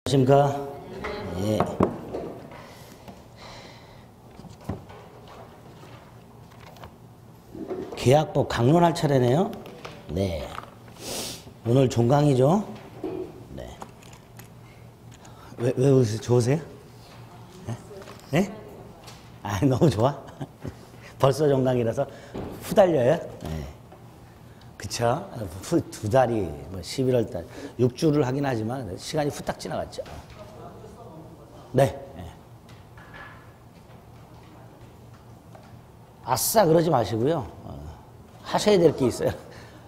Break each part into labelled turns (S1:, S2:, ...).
S1: 안녕하십니까? 예. 계약법 강론할 차례네요. 네. 오늘 종강이죠? 네. 왜 웃으세요? 좋으세요? 네? 네? 아, 너무 좋아? 벌써 종강이라서 후달려요? 네. 그쵸? 두 달이, 뭐 11월 달, 6주를 하긴 하지만 시간이 후딱 지나갔죠. 네. 네. 아싸 그러지 마시고요. 하셔야 될 게 있어요.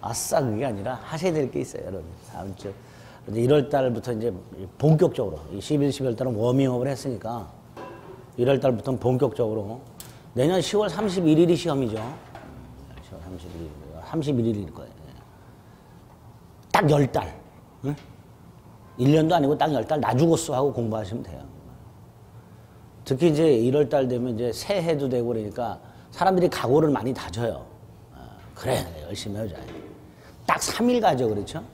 S1: 아싸 그게 아니라 하셔야 될 게 있어요, 여러분. 다음 주. 이제 1월 달부터 이제 본격적으로, 11, 12월 달은 워밍업을 했으니까 1월 달부터는 본격적으로 내년 10월 31일이 시험이죠. 10월 31일일 거예요. 딱 10달. 응? 1년도 아니고 딱 10달 나 죽었어 하고 공부하시면 돼요. 특히 이제 1월 달 되면 이제 새해도 되고 그러니까 사람들이 각오를 많이 다져요. 그래, 열심히 하자. 딱 3일 가죠, 그렇죠?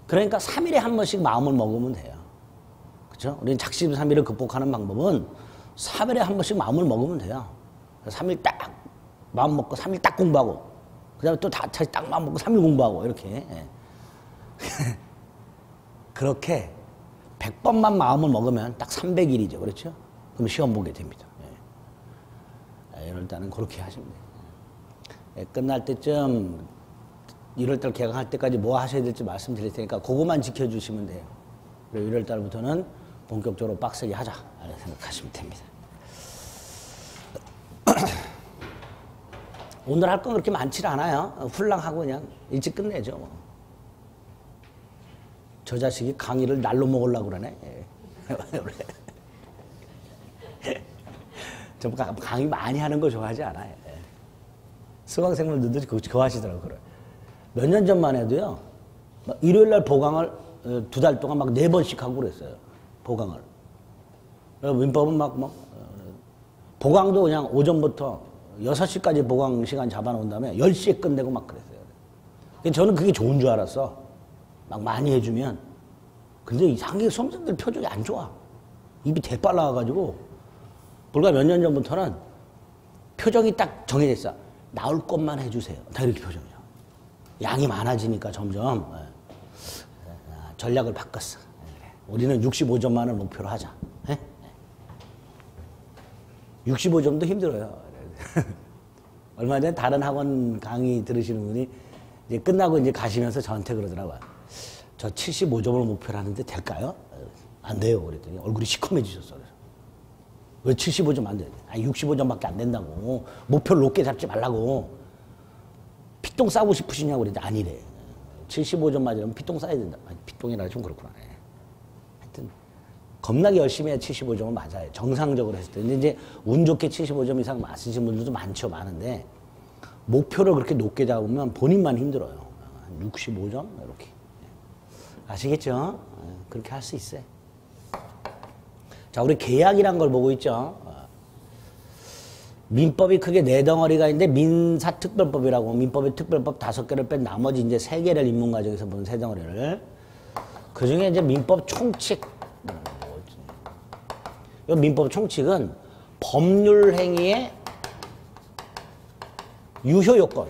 S1: 그러니까 3일에 한 번씩 마음을 먹으면 돼요. 그렇죠? 우리는 작심삼일을 극복하는 방법은 3일에 한 번씩 마음을 먹으면 돼요. 3일 딱 마음 먹고 3일 딱 공부하고 그 다음에 또 다시 딱 마음 먹고 3일 공부하고 이렇게 그렇게 100번만 마음을 먹으면 딱 300일이죠. 그렇죠? 그럼 시험 보게 됩니다. 이럴 때는 그렇게 하시면 돼요. 끝날 때쯤 1월달 개강할 때까지 뭐 하셔야 될지 말씀드릴 테니까 그것만 지켜주시면 돼요. 그리고 1월달부터는 본격적으로 빡세게 하자 생각하시면 됩니다. 오늘 할 건 그렇게 많지 않아요. 훌랑하고 그냥 일찍 끝내죠. 뭐. 저 자식이 강의를 날로 먹으려고 그러네. 저 강의 많이 하는 거 좋아하지 않아요. 수강생분들도 그거 좋아하시더라고요. 몇 년 전만 해도요, 일요일 날 보강을 2달 동안 막 4번씩 하고 그랬어요. 보강을. 민법은 보강도 그냥 오전부터 6시까지 보강 시간 잡아놓은 다음에 10시에 끝내고 막 그랬어요. 저는 그게 좋은 줄 알았어. 막 많이 해주면. 근데 이상하게 수험생들 표정이 안 좋아. 입이 대빨라가지고 불과 몇 년 전부터는 표정이 딱 정해져 있어. 나올 것만 해주세요. 다 이렇게 표정이죠. 양이 많아지니까 점점 전략을 바꿨어. 우리는 65점만을 목표로 하자. 65점도 힘들어요. 얼마 전에 다른 학원 강의 들으시는 분이 이제 끝나고 이제 가시면서 저한테 그러더라고요. 저 75점을 목표로 하는데 될까요? 안 돼요. 그랬더니 얼굴이 시커매지셨어. 왜 75점 안 돼? 아니, 65점밖에 안 된다고. 목표를 높게 잡지 말라고. 피똥 싸고 싶으시냐고 그랬더니 아니래. 75점 맞으면 피똥 싸야 된다. 아니, 피똥이라 좀 그렇구나. 하여튼 겁나게 열심히 해야 75점은 맞아요. 정상적으로 했을 때. 근데 이제 운 좋게 75점 이상 맞으신 분들도 많은데 목표를 그렇게 높게 잡으면 본인만 힘들어요. 65점 이렇게. 아시겠죠? 그렇게 할 수 있어요. 자, 우리 계약이란 걸 보고 있죠. 민법이 크게 4덩어리가 있는데 민사특별법이라고 민법의 특별법 5개를 뺀 나머지 이제 3개를 인문과정에서 보는 3덩어리를. 그 중에 이제 민법 총칙. 이 민법 총칙은 법률 행위의 유효 요건.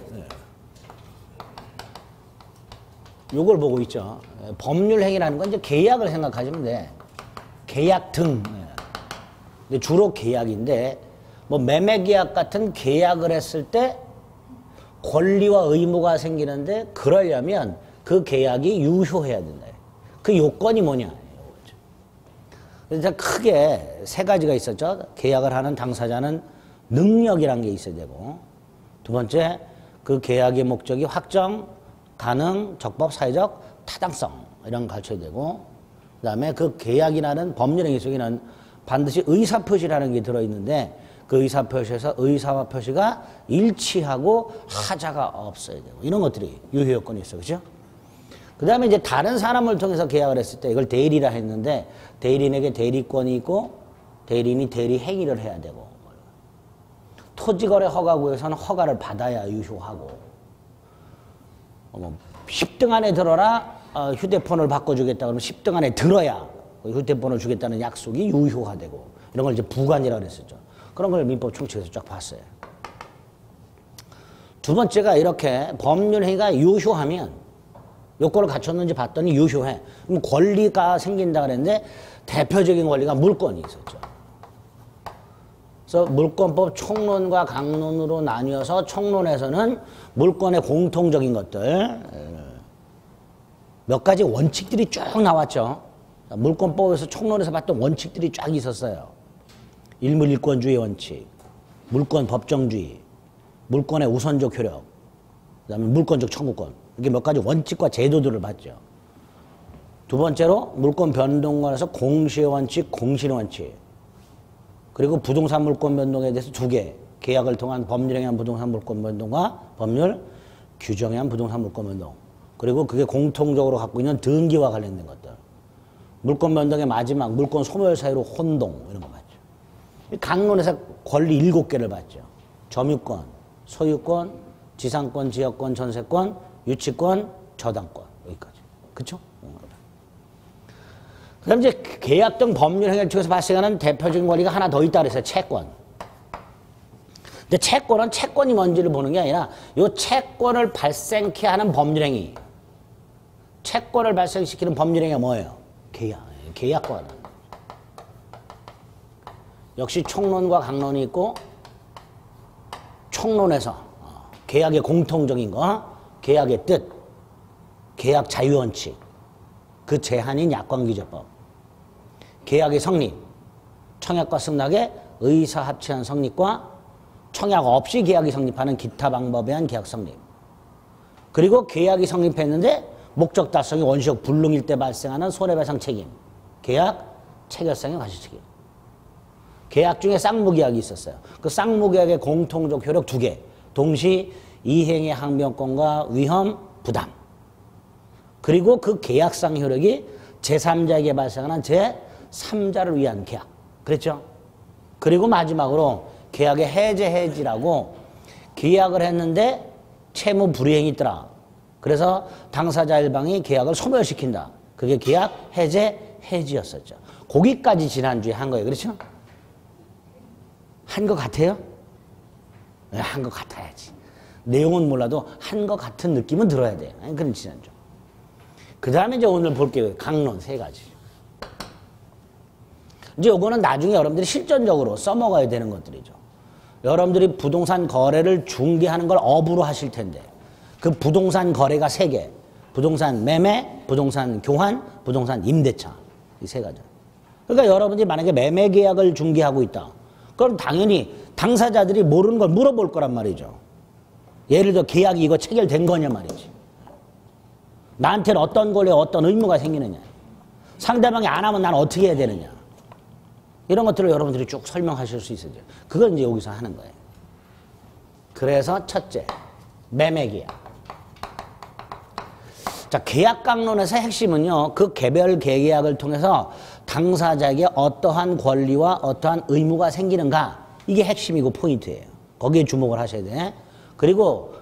S1: 요걸 보고 있죠. 법률 행위라는 건 이제 계약을 생각하시면 돼. 계약 등. 근데 주로 계약인데, 뭐 매매계약 같은 계약을 했을 때 권리와 의무가 생기는데, 그러려면 그 계약이 유효해야 된다. 그 요건이 뭐냐. 그래서 크게 3가지가 있었죠. 계약을 하는 당사자는 능력이라는 게 있어야 되고, 두 번째, 그 계약의 목적이 확정, 가능, 적법, 사회적 타당성 이런 거 갖춰야 되고, 그 다음에 그 계약이라는 법률행위 속에는 반드시 의사표시라는 게 들어있는데 그 의사표시에서 의사와 표시가 일치하고 하자가 없어야 되고 이런 것들이 유효요건이 있어. 그죠? 그 다음에 이제 다른 사람을 통해서 계약을 했을 때 이걸 대리라 했는데 대리인에게 대리권이 있고 대리인이 대리 행위를 해야 되고 토지거래 허가구에서는 허가를 받아야 유효하고 10등 안에 들어라. 휴대폰을 바꿔주겠다 그러면 10등 안에 들어야 휴대폰을 주겠다는 약속이 유효가 되고 이런 걸 이제 부관이라고 그랬었죠. 그런 걸 민법 총칙에서 쫙 봤어요. 두 번째가 이렇게 법률 행위가 유효하면 요건을 갖췄는지 봤더니 유효해. 그럼 권리가 생긴다 그랬는데 대표적인 권리가 물권이 있었죠. 그래서 물권법 총론과 강론으로 나뉘어서 총론에서는 물권의 공통적인 것들 몇 가지 원칙들이 쭉 나왔죠. 물권법에서 총론에서 봤던 원칙들이 쫙 있었어요. 일물일권주의 원칙, 물권 법정주의, 물권의 우선적 효력, 그다음에 물권적 청구권. 이렇게 몇 가지 원칙과 제도들을 봤죠. 두 번째로 물권 변동권에서 공시의 원칙, 공실의 원칙. 그리고 부동산 물권 변동에 대해서 두 개. 계약을 통한 법률에 의한 부동산 물권 변동과 법률 규정에 의한 부동산 물권 변동. 그리고 그게 공통적으로 갖고 있는 등기와 관련된 것들. 물권 변동의 마지막 물권 소멸 사유로 혼동 이런 거 봤죠. 강론에서 권리 7개를 봤죠. 점유권, 소유권, 지상권, 지역권, 전세권, 유치권, 저당권 여기까지. 그렇죠? 그다음 이제 계약 등 법률 행위를 통해서 발생하는 대표적인 권리가 하나 더 있다 그랬어요. 채권. 근데 채권은 채권이 뭔지를 보는 게 아니라 이 채권을 발생케 하는 법률 행위. 채권을 발생시키는 법률 행위가 뭐예요? 계약권. 역시 총론과 강론이 있고 총론에서 계약의 공통적인 거, 계약의 뜻, 계약 자유원칙, 그 제한인 약관규제법, 계약의 성립, 청약과 승낙의 의사합치한 성립과 청약 없이 계약이 성립하는 기타 방법에 의한 계약 성립, 그리고 계약이 성립했는데 목적 달성이 원시적 불능일 때 발생하는 손해배상 책임, 계약 체결성의 과실책임. 계약 중에 쌍무계약이 있었어요. 그 쌍무계약의 공통적 효력 2개. 동시 이행의 항변권과 위험, 부담. 그리고 그 계약상 효력이 제3자에게 발생하는 제3자를 위한 계약. 그랬죠? 그리고 마지막으로 계약의 해지라고 계약을 했는데 채무 불이행이 있더라. 그래서 당사자 일방이 계약을 소멸시킨다. 그게 계약 해지였었죠. 거기까지 지난주에 한 거예요. 그렇죠? 한 것 같아요? 네, 한 것 같아야지. 내용은 몰라도 한 것 같은 느낌은 들어야 돼요. 그런 지난주. 그 다음에 이제 오늘 볼게요. 강론 3가지. 이제 요거는 나중에 여러분들이 실전적으로 써먹어야 되는 것들이죠. 여러분들이 부동산 거래를 중개하는 걸 업으로 하실 텐데 그 부동산 거래가 3개. 부동산 매매, 부동산 교환, 부동산 임대차. 이 3가지. 그러니까 여러분들이 만약에 매매 계약을 중개하고 있다. 그럼 당연히 당사자들이 모르는 걸 물어볼 거란 말이죠. 예를 들어 계약이 이거 체결된 거냐 말이지. 나한테는 어떤 권리, 어떤 의무가 생기느냐. 상대방이 안 하면 난 어떻게 해야 되느냐. 이런 것들을 여러분들이 쭉 설명하실 수 있어요. 그건 이제 여기서 하는 거예요. 그래서 첫째, 매매 계약. 자, 계약 강론에서 핵심은요, 그 개별 계약을 통해서 당사자에게 어떠한 권리와 어떠한 의무가 생기는가. 이게 핵심이고 포인트예요. 거기에 주목을 하셔야 돼. 그리고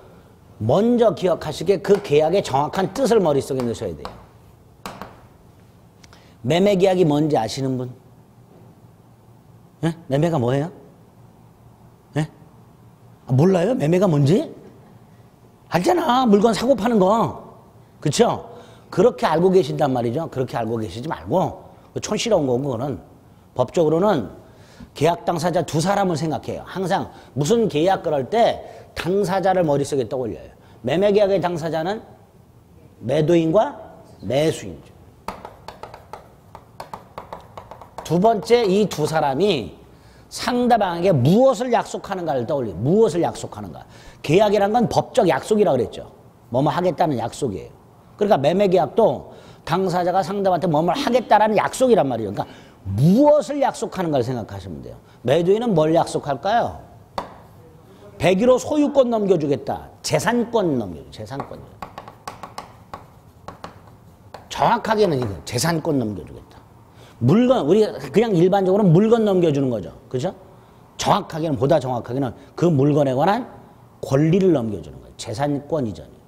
S1: 먼저 기억하실 게 그 계약의 정확한 뜻을 머릿속에 넣으셔야 돼요. 매매 계약이 뭔지 아시는 분? 예? 매매가 뭐예요? 예? 몰라요? 매매가 뭔지? 알잖아. 물건 사고 파는 거. 그쵸? 그렇게 알고 계신단 말이죠. 그렇게 알고 계시지 말고 촌스러운 거고 그거는 법적으로는 계약 당사자 2사람을 생각해요. 항상 무슨 계약 그럴 때 당사자를 머릿속에 떠올려요. 매매 계약의 당사자는 매도인과 매수인이죠. 두 번째, 이 2사람이 상대방에게 무엇을 약속하는가를 떠올려요. 무엇을 약속하는가. 계약이란 건 법적 약속이라고 그랬죠. 뭐뭐 하겠다는 약속이에요. 그러니까 매매 계약도 당사자가 상대방한테 뭐뭐 하겠다라는 약속이란 말이에요. 그러니까 무엇을 약속하는가를 생각하시면 돼요. 매도인은 뭘 약속할까요? 100일로 소유권 넘겨주겠다. 재산권 넘겨주겠다. 재산권. 정확하게는 이거 재산권 넘겨주겠다. 물건, 우리가 그냥 일반적으로 물건 넘겨주는 거죠. 그죠? 정확하게는, 보다 정확하게는 그 물건에 관한 권리를 넘겨주는 거예요. 재산권 이전이에요.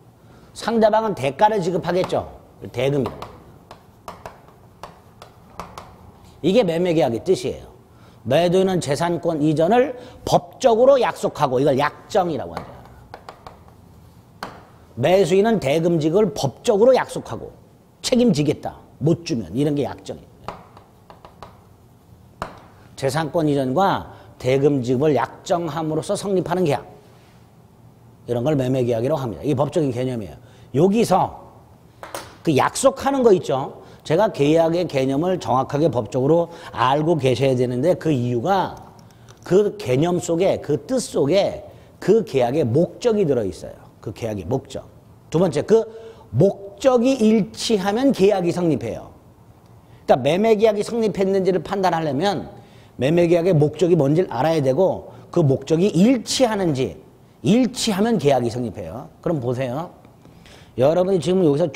S1: 상대방은 대가를 지급하겠죠. 대금이라고. 이게 매매계약의 뜻이에요. 매도인은 재산권 이전을 법적으로 약속하고 이걸 약정이라고 하죠. 매수인은 대금 지급을 법적으로 약속하고 책임지겠다. 못 주면 이런 게 약정이에요. 재산권 이전과 대금 지급을 약정함으로써 성립하는 계약. 이런 걸 매매계약이라고 합니다. 이게 법적인 개념이에요. 여기서 그 약속하는 거 있죠. 제가 계약의 개념을 정확하게 법적으로 알고 계셔야 되는데 그 이유가 그 개념 속에 그 뜻 속에 그 계약의 목적이 들어있어요. 그 계약의 목적. 두 번째, 그 목적이 일치하면 계약이 성립해요. 그러니까 매매계약이 성립했는지를 판단하려면 매매계약의 목적이 뭔지를 알아야 되고 그 목적이 일치하는지 일치하면 계약이 성립해요. 그럼 보세요. 여러분이 지금 여기서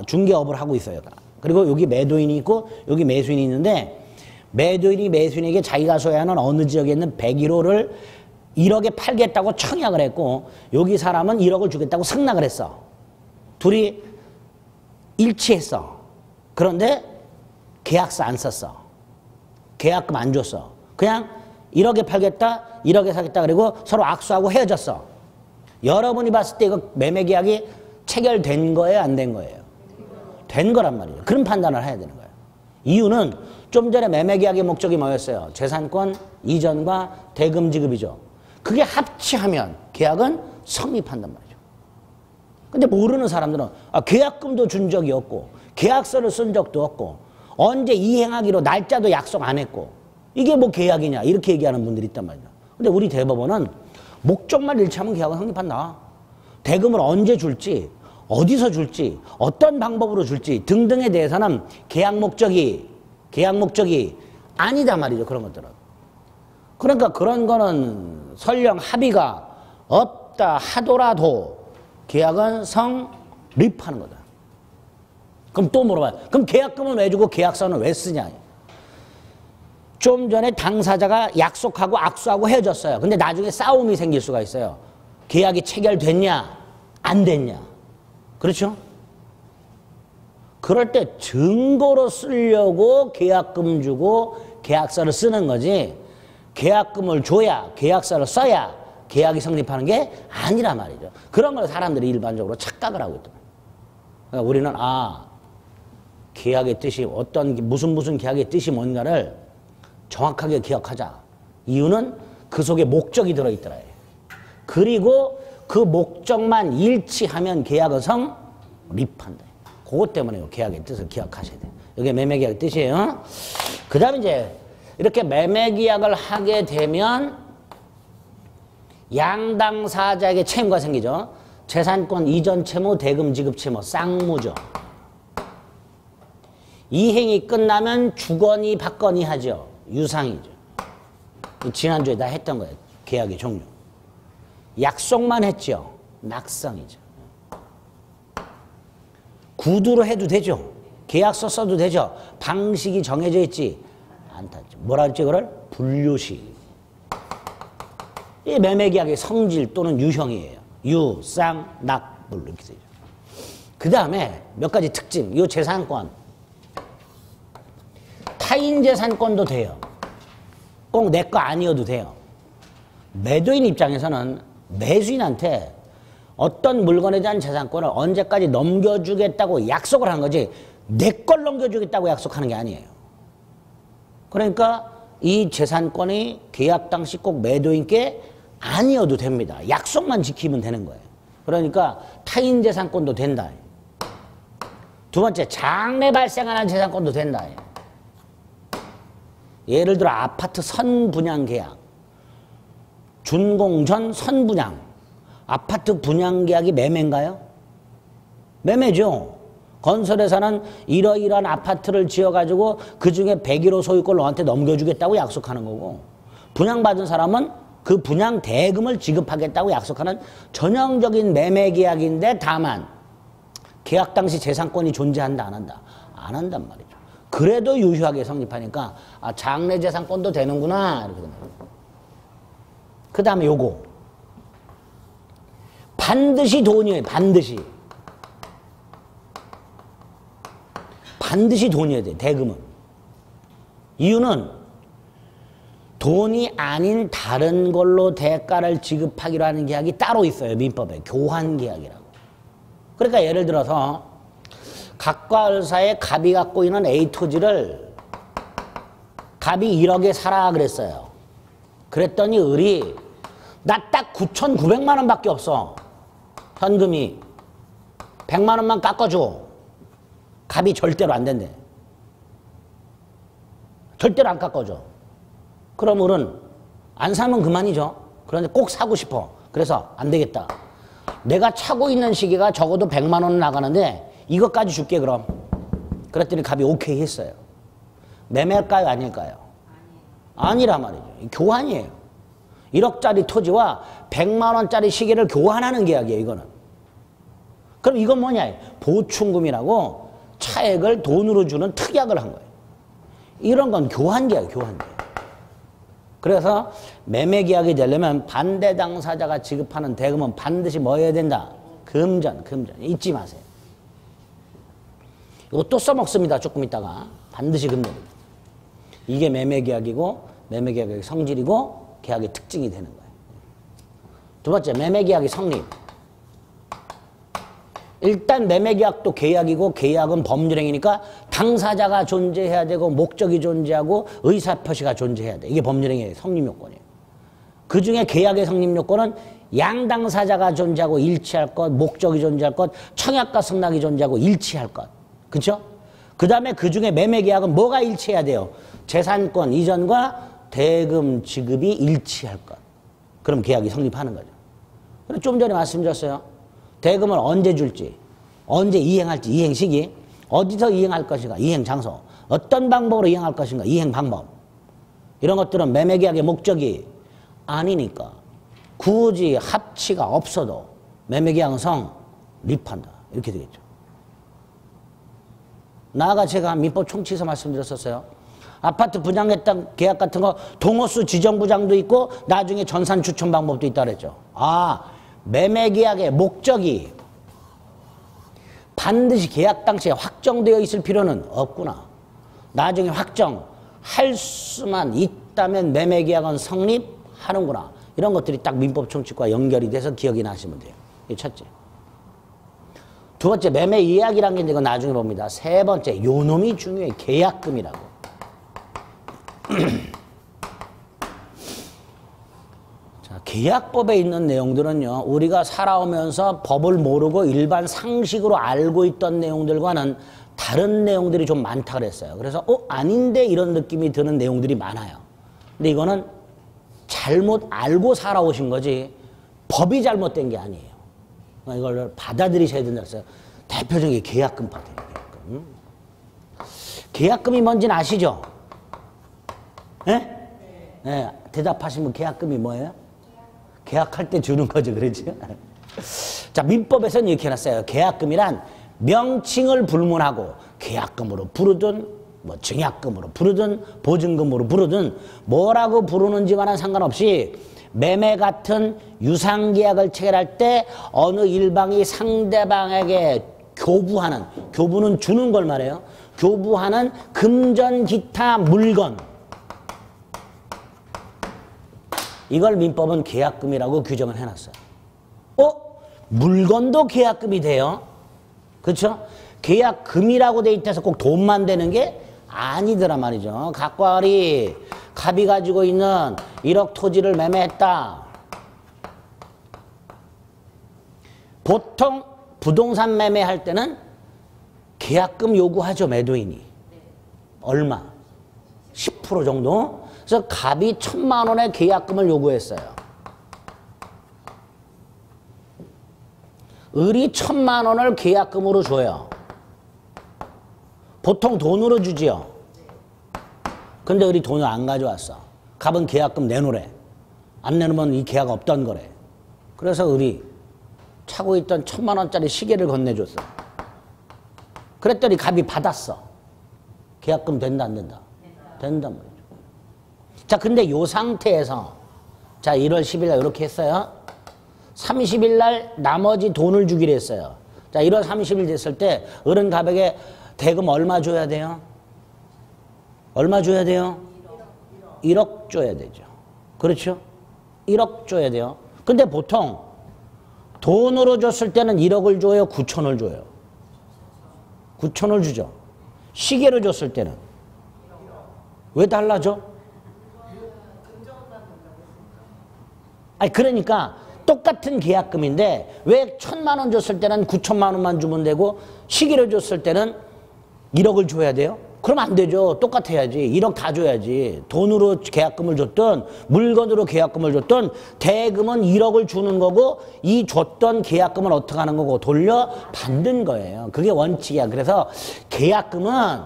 S1: 중개업을 하고 있어요. 그리고 여기 매도인이 있고 여기 매수인이 있는데 매도인이 매수인에게 자기가 소유하는 어느 지역에 있는 101호를 1억에 팔겠다고 청약을 했고 여기 사람은 1억을 주겠다고 승낙을 했어. 둘이 일치했어. 그런데 계약서 안 썼어. 계약금 안 줬어. 그냥 1억에 팔겠다, 1억에 사겠다 그리고 서로 악수하고 헤어졌어. 여러분이 봤을 때 이거 매매계약이 체결된 거예요, 안 된 거예요? 된 거란 말이죠. 그런 판단을 해야 되는 거예요. 이유는 좀 전에 매매계약의 목적이 뭐였어요? 재산권 이전과 대금 지급이죠. 그게 합치하면 계약은 성립한단 말이죠. 근데 모르는 사람들은 계약금도 준 적이 없고 계약서를 쓴 적도 없고 언제 이행하기로 날짜도 약속 안 했고 이게 뭐 계약이냐 이렇게 얘기하는 분들이 있단 말이죠. 근데 우리 대법원은 목적만 일치하면 계약은 성립한다. 대금을 언제 줄지 어디서 줄지 어떤 방법으로 줄지 등등에 대해서는 계약 목적이 아니다 말이죠. 그런 것들은. 그러니까 그런 거는 설령 합의가 없다 하더라도 계약은 성립하는 거다. 그럼 또 물어봐요. 그럼 계약금은 왜 주고 계약서는 왜 쓰냐. 좀 전에 당사자가 약속하고 악수하고 헤어졌어요. 근데 나중에 싸움이 생길 수가 있어요. 계약이 체결됐냐 안 됐냐. 그렇죠? 그럴 때 증거로 쓰려고 계약금 주고 계약서를 쓰는 거지 계약금을 줘야 계약서를 써야 계약이 성립하는 게 아니란 말이죠. 그런 걸 사람들이 일반적으로 착각을 하고 있다. 그러니까 우리는 계약의 뜻이 무슨 계약의 뜻이 뭔가를 정확하게 기억하자. 이유는 그 속에 목적이 들어있더라. 그리고 그 목적만 일치하면 계약은 성립한다. 그것 때문에 계약의 뜻을 기억하셔야 돼요. 이게 매매계약의 뜻이에요. 그 다음에 이제 이렇게 매매계약을 하게 되면 양당사자에게 채무가 생기죠. 재산권 이전 채무, 대금 지급 채무, 쌍무죠. 이행이 끝나면 주거니 받거니 하죠. 유상이죠. 지난주에 다 했던 거예요. 계약의 종류. 약속만 했죠. 낙성이죠. 구두로 해도 되죠. 계약서 써도 되죠. 방식이 정해져 있지 않다죠. 뭐라 그랬지 그걸? 분류식. 이 매매계약의 성질 또는 유형이에요. 유, 쌍, 낙, 물 이렇게 되죠. 그 다음에 몇 가지 특징. 이 재산권. 타인 재산권도 돼요. 꼭 내 거 아니어도 돼요. 매도인 입장에서는 매수인한테 어떤 물건에 대한 재산권을 언제까지 넘겨주겠다고 약속을 한 거지 내 걸 넘겨주겠다고 약속하는 게 아니에요. 그러니까 이 재산권이 계약 당시 꼭 매도인께 아니어도 됩니다. 약속만 지키면 되는 거예요. 그러니까 타인 재산권도 된다. 두 번째, 장래 발생하는 재산권도 된다. 예를 들어 아파트 선분양 계약, 준공전 선분양, 아파트 분양 계약이 매매인가요? 매매죠. 건설회사는 이러이러한 아파트를 지어가지고 그중에 101호 소유권을 너한테 넘겨주겠다고 약속하는 거고 분양받은 사람은 그 분양 대금을 지급하겠다고 약속하는 전형적인 매매 계약인데 다만 계약 당시 재산권이 존재한다 안 한다? 안 한단 말이죠. 그래도 유효하게 성립하니까 장래 재산권도 되는구나 이렇게 됩니다. 그 다음에 요거 반드시 돈이에요. 반드시. 반드시 돈이어야 돼, 대금은. 이유는 돈이 아닌 다른 걸로 대가를 지급하기로 하는 계약이 따로 있어요, 민법에. 교환계약이라고. 그러니까 예를 들어서 갑과 을사의 갑이 갖고 있는 A 토지를 갑이 1억에 사라 그랬어요. 그랬더니 을이 나 딱 9,900만 원밖에 없어. 현금이. 100만 원만 깎아줘. 갑이 절대로 안 된대. 절대로 안 깎아줘. 그럼 을은 안 사면 그만이죠. 그런데 꼭 사고 싶어. 그래서 안 되겠다. 내가 차고 있는 시기가 적어도 100만 원 나가는데 이것까지 줄게 그럼. 그랬더니 갑이 오케이 했어요. 매매일까요? 아닐까요? 아니라 말이죠. 교환이에요. 1억짜리 토지와 100만 원짜리 시계를 교환하는 계약이에요. 이거는. 그럼 이건 뭐냐? 보충금이라고 차액을 돈으로 주는 특약을 한 거예요. 이런 건 교환계약이에요. 교환계약. 그래서 매매계약이 되려면 반대 당사자가 지급하는 대금은 반드시 뭐 해야 된다? 금전. 잊지 마세요. 이거 또 써먹습니다. 조금 있다가. 반드시 금전입니다. 이게 매매계약이고 매매계약의 성질이고 계약의 특징이 되는 거예요. 두 번째, 매매계약이 성립. 일단 매매계약도 계약이고 계약은 법률행위니까 당사자가 존재해야 되고 목적이 존재하고 의사표시가 존재해야 돼. 이게 법률행위의 성립요건이에요. 그중에 계약의 성립요건은 양당사자가 존재하고 일치할 것, 목적이 존재할 것, 청약과 승낙이 존재하고 일치할 것. 그렇죠? 그 다음에 그중에 매매계약은 뭐가 일치해야 돼요? 재산권 이전과 대금 지급이 일치할 것. 그럼 계약이 성립하는 거죠. 그리고 좀 전에 말씀드렸어요. 대금을 언제 줄지, 언제 이행할지, 이행 시기, 어디서 이행할 것인가, 이행 장소, 어떤 방법으로 이행할 것인가, 이행 방법. 이런 것들은 매매계약의 목적이 아니니까 굳이 합치가 없어도 매매계약은 성립한다. 이렇게 되겠죠. 나아가 제가 민법 총칙에서 말씀드렸었어요. 아파트 분양했던 계약 같은 거 동호수 지정부장도 있고 나중에 전산 추천 방법도 있다 그랬죠. 매매계약의 목적이 반드시 계약 당시에 확정되어 있을 필요는 없구나. 나중에 확정할 수만 있다면 매매계약은 성립하는구나. 이런 것들이 딱 민법 총칙과 연결이 돼서 기억이 나시면 돼요. 이게 첫째. 두 번째, 매매 이야기라는 게 이거 나중에 봅니다. 세 번째, 요놈이 중요해. 계약금이라고. 계약법에 있는 내용들은요, 우리가 살아오면서 법을 모르고 일반 상식으로 알고 있던 내용들과는 다른 내용들이 좀 많다 그랬어요. 그래서 아닌데 이런 느낌이 드는 내용들이 많아요. 근데 이거는 잘못 알고 살아오신 거지 법이 잘못된 게 아니에요. 이걸 받아들이셔야 된다 그랬어요. 대표적인 게 계약금 파트예요. 계약금. 계약금이 뭔지는 아시죠? 네? 네. 대답하시면 계약금이 뭐예요? 계약할 때 주는 거죠. 그렇죠? 자, 민법에서는 이렇게 해놨어요. 계약금이란 명칭을 불문하고 계약금으로 부르든 뭐 증약금으로 부르든 보증금으로 부르든 뭐라고 부르는지와는 상관없이 매매 같은 유상계약을 체결할 때 어느 일방이 상대방에게 교부하는, 교부는 주는 걸 말해요. 교부하는 금전 기타 물건, 이걸 민법은 계약금이라고 규정을 해놨어요. 물건도 계약금이 돼요. 그렇죠? 계약금이라고 돼 있다서 꼭 돈만 되는 게 아니더란 말이죠. 갑과 을이 갑이 가지고 있는 1억 토지를 매매했다. 보통 부동산 매매할 때는 계약금 요구하죠. 매도인이. 얼마? 10% 정도? 그래서 갑이 1,000만 원의 계약금을 요구했어요. 을이 1,000만 원을 계약금으로 줘요. 보통 돈으로 주지요. 근데 을이 돈을 안 가져왔어. 갑은 계약금 내놓으래. 안 내놓으면 이 계약 없던 거래. 그래서 을이 차고 있던 1,000만 원짜리 시계를 건네줬어. 그랬더니 갑이 받았어. 계약금 된다 안 된다? 된단 말이죠. 자, 근데 요 상태에서 자 1월 10일 날 이렇게 했어요. 30일 날 나머지 돈을 주기로 했어요. 자, 1월 30일 됐을 때 을은 갑에게 대금 얼마 줘야 돼요? 얼마 줘야 돼요? 1억 줘야 되죠. 그렇죠? 1억 줘야 돼요. 근데 보통 돈으로 줬을 때는 1억을 줘요? 9천을 줘요? 9천을 주죠. 시계로 줬을 때는 왜 달라져? 아니 그러니까 똑같은 계약금인데 왜 1,000만 원 줬을 때는 9천만 원만 주면 되고 시계로 줬을 때는 1억을 줘야 돼요? 그럼 안 되죠. 똑같아야지. 1억 다 줘야지. 돈으로 계약금을 줬든 물건으로 계약금을 줬든 대금은 1억을 주는 거고 이 줬던 계약금은 어떻게 하는 거고 돌려받는 거예요. 그게 원칙이야. 그래서 계약금은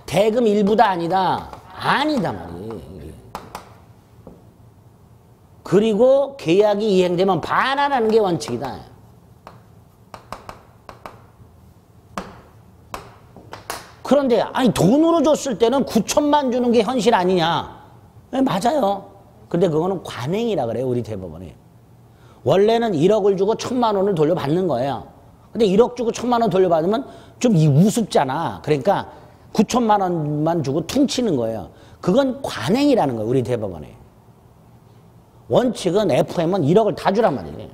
S1: 대금 일부다 아니다? 아니다 말이에요. 그리고 계약이 이행되면 반환하는 게 원칙이다. 그런데 아니 돈으로 줬을 때는 9천만 주는 게 현실 아니냐? 네, 맞아요. 근데 그거는 관행이라 그래요. 우리 대법원이. 원래는 1억을 주고 1,000만 원을 돌려받는 거예요. 근데 1억 주고 1,000만 원 돌려받으면 좀 우습잖아. 그러니까 9천만 원만 주고 퉁치는 거예요. 그건 관행이라는 거예요. 우리 대법원이. 원칙은 FM은 1억을 다 주란 말이에요.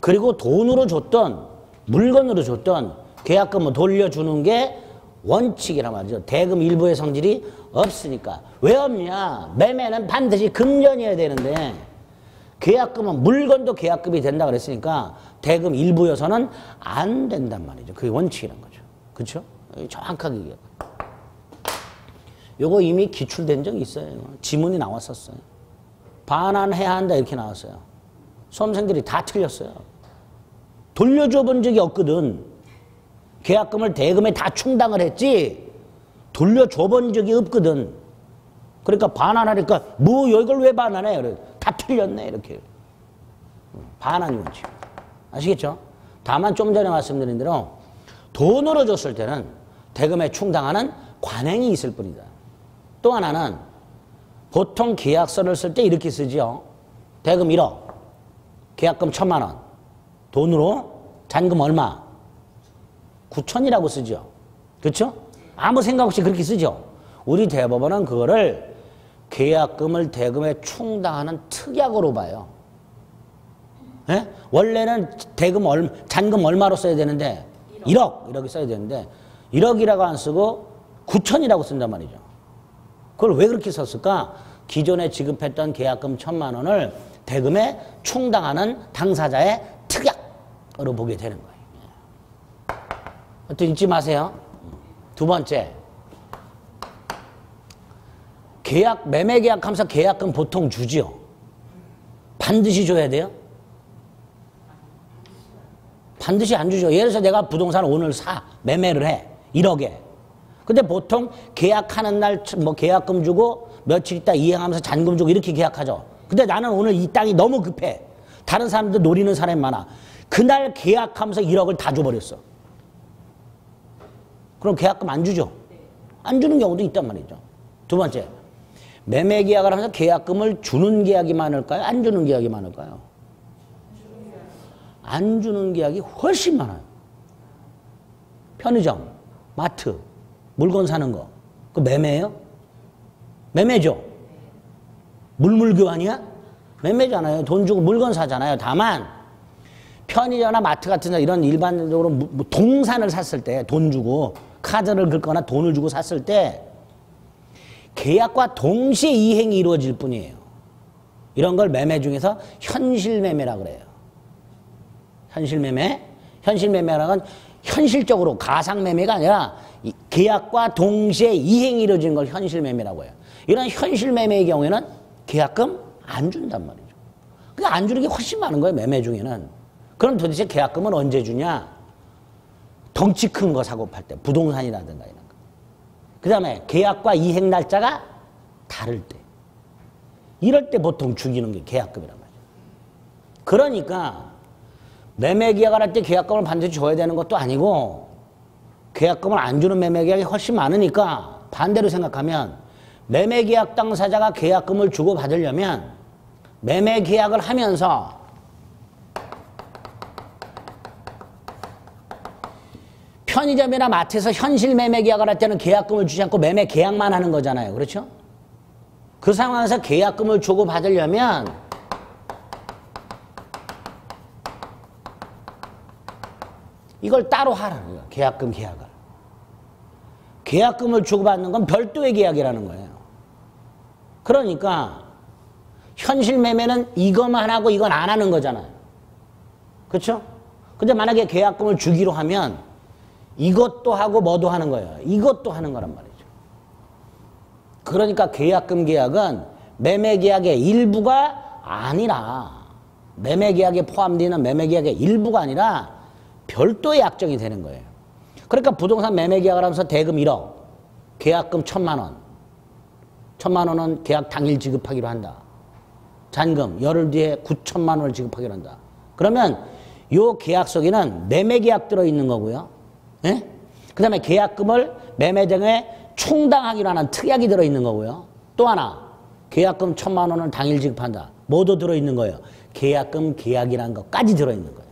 S1: 그리고 돈으로 줬던 물건으로 줬던 계약금을 돌려주는 게 원칙이란 말이죠. 대금 일부의 성질이 없으니까. 왜 없냐? 매매는 반드시 금전이어야 되는데 계약금은 물건도 계약금이 된다 그랬으니까 대금 일부여서는 안 된단 말이죠. 그게 원칙이란 거죠. 그렇죠? 정확하게 얘기해요. 요거 이미 기출된 적이 있어요. 지문이 나왔었어요. 반환해야 한다 이렇게 나왔어요. 수험생들이 다 틀렸어요. 돌려줘 본 적이 없거든. 계약금을 대금에 다 충당을 했지 돌려줘 본 적이 없거든. 그러니까 반환하니까 뭐 이걸 왜 반환해? 그래. 다 틀렸네 이렇게. 반환이 원칙. 아시겠죠? 다만 좀 전에 말씀드린 대로 돈으로 줬을 때는 대금에 충당하는 관행이 있을 뿐이다. 또 하나는 보통 계약서를 쓸 때 이렇게 쓰죠. 대금 1억, 계약금 1,000만 원, 돈으로 잔금 얼마? 9천이라고 쓰죠. 그렇죠? 아무 생각 없이 그렇게 쓰죠. 우리 대법원은 그거를 계약금을 대금에 충당하는 특약으로 봐요. 예? 원래는 잔금 얼마로 써야 되는데 1억 이렇게 써야 되는데 1억이라고 안 쓰고 9천이라고 쓴단 말이죠. 그걸 왜 그렇게 썼을까? 기존에 지급했던 계약금 1,000만 원을 대금에 충당하는 당사자의 특약으로 보게 되는 거예요. 또 잊지 마세요. 두 번째, 매매 계약하면서 계약금 보통 주지요. 반드시 줘야 돼요? 반드시 안 주죠. 예를 들어서 내가 부동산을 오늘 매매를 해. 1억에. 근데 보통 계약하는 날 뭐 계약금 주고 며칠 있다 이행하면서 잔금 주고 이렇게 계약하죠. 근데 나는 오늘 이 땅이 너무 급해. 다른 사람들 노리는 사람이 많아. 그날 계약하면서 1억을 다 줘버렸어. 그럼 계약금 안 주죠? 안 주는 경우도 있단 말이죠. 두 번째, 매매 계약을 하면서 계약금을 주는 계약이 많을까요? 안 주는 계약이 많을까요? 안 주는 계약이 훨씬 많아요. 편의점, 마트, 물건 사는 거. 그거 매매예요? 매매죠? 물물교환이야? 매매잖아요. 돈 주고 물건 사잖아요. 다만 편의점이나 마트 같은 데 이런 일반적으로 동산을 샀을 때 돈 주고 카드를 긁거나 돈을 주고 샀을 때 계약과 동시에 이행이 이루어질 뿐이에요. 이런 걸 매매 중에서 현실매매라고 그래요. 현실매매? 현실매매라는 건 현실적으로 가상매매가 아니라 계약과 동시에 이행이 이루어지는 걸 현실매매라고 해요. 이런 현실매매의 경우에는 계약금 안 준단 말이죠. 그게 안 주는 게 훨씬 많은 거예요. 매매 중에는. 그럼 도대체 계약금은 언제 주냐? 덩치 큰 거 사고 팔 때, 부동산이라든가 이런 거. 그 다음에 계약과 이행 날짜가 다를 때. 이럴 때 보통 주기는 게 계약금이란 말이에요. 그러니까 매매 계약을 할 때 계약금을 반드시 줘야 되는 것도 아니고 계약금을 안 주는 매매 계약이 훨씬 많으니까 반대로 생각하면 매매 계약 당사자가 계약금을 주고 받으려면 매매 계약을 하면서 편의점이나 마트에서 현실 매매 계약을 할 때는 계약금을 주지 않고 매매 계약만 하는 거잖아요. 그렇죠? 그 상황에서 계약금을 주고 받으려면 이걸 따로 하라는 거예요. 계약금 계약을. 계약금을 주고받는 건 별도의 계약이라는 거예요. 그러니까 현실 매매는 이것만 하고 이건 안 하는 거잖아요. 그렇죠? 근데 만약에 계약금을 주기로 하면 이것도 하고 뭐도 하는 거예요. 이것도 하는 거란 말이죠. 그러니까 계약금 계약은 매매 계약의 일부가 아니라 매매 계약에 포함되는 매매 계약의 일부가 아니라 별도의 약정이 되는 거예요. 그러니까 부동산 매매 계약을 하면서 대금 1억, 계약금 1,000만 원. 1,000만 원은 계약 당일 지급하기로 한다. 잔금 열흘 뒤에 9천만 원을 지급하기로 한다. 그러면 요 계약서에는 매매 계약 들어있는 거고요. 예? 그 다음에 계약금을 매매 등에 충당하기로 하는 특약이 들어있는 거고요. 또 하나 계약금 1,000만 원을 당일 지급한다. 뭐도 들어있는 거예요. 계약금 계약이라는 것까지 들어있는 거예요.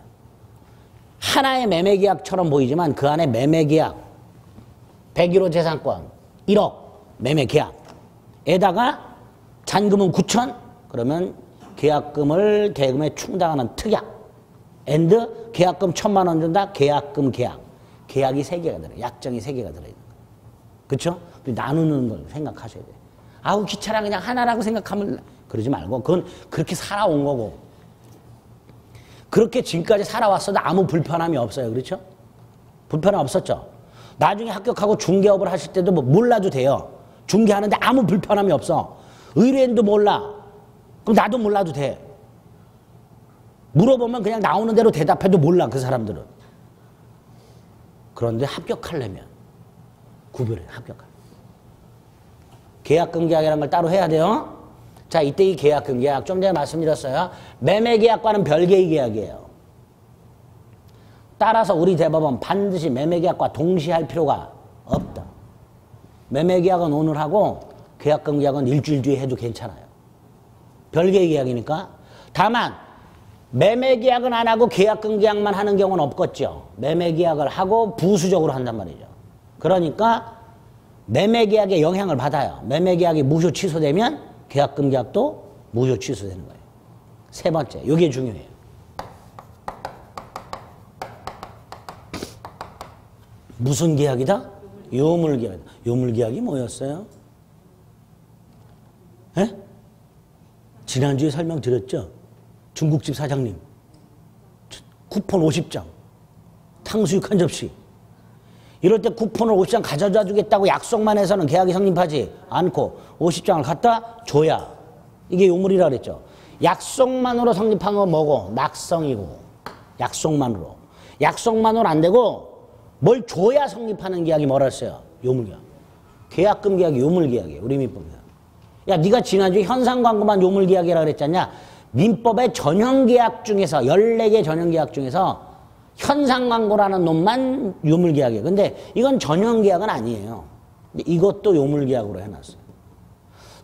S1: 하나의 매매 계약처럼 보이지만 그 안에 매매 계약 101호 재산권 1억 매매 계약에다가 잔금은 9천 그러면 계약금을 대금에 충당하는 특약 앤드 계약금 1,000만 원 준다. 계약금 계약. 계약이 3개가 들어요. 약정이 3개가 들어있는 거예요. 그렇죠? 나누는 걸 생각하셔야 돼요. 아우 귀찮아 그냥 하나라고 생각하면 그러지 말고 그건 그렇게 살아온 거고 그렇게 지금까지 살아왔어도 아무 불편함이 없어요. 그렇죠? 불편함 없었죠? 나중에 합격하고 중개업을 하실 때도 뭐 몰라도 돼요. 중개하는데 아무 불편함이 없어. 의뢰인도 몰라. 그럼 나도 몰라도 돼. 물어보면 그냥 나오는 대로 대답해도 몰라 그 사람들은. 그런데 합격하려면 구별해 합격하려면. 계약금 계약이라는 걸 따로 해야 돼요. 자, 이때 이 계약금 계약 좀 전에 말씀드렸어요. 매매 계약과는 별개의 계약이에요. 따라서 우리 대법원 반드시 매매 계약과 동시에 할 필요가 없다. 매매 계약은 오늘 하고 계약금 계약은 일주일 뒤에 해도 괜찮아요. 별개의 계약이니까. 다만 매매 계약은 안 하고 계약금 계약만 하는 경우는 없겠죠. 매매 계약을 하고 부수적으로 한단 말이죠. 그러니까 매매 계약에 영향을 받아요. 매매 계약이 무효 취소되면 계약금 계약도 무효 취소되는 거예요. 세 번째, 이게 중요해요. 무슨 계약이다? 요물 계약이다. 요물 계약이 뭐였어요? 에? 지난주에 설명드렸죠? 중국집 사장님 쿠폰 50장 탕수육 한 접시 이럴 때 쿠폰을 50장 가져다 주겠다고 약속만 해서는 계약이 성립하지 않고 50장을 갖다 줘야 이게 요물이라 그랬죠. 약속만으로 성립한 건 뭐고? 낙성이고 약속만으로 안 되고 뭘 줘야 성립하는 계약이 뭐라 했어요? 요물계약. 계약금 계약이 요물계약이에요. 우리 민법에서. 야 네가 지난주에 현상광고만 요물계약이라 그랬잖냐. 민법의 전형계약 중에서 14개 전형계약 중에서 현상광고라는 놈만 요물계약이에요. 근데 이건 전형계약은 아니에요. 이것도 요물계약으로 해놨어요.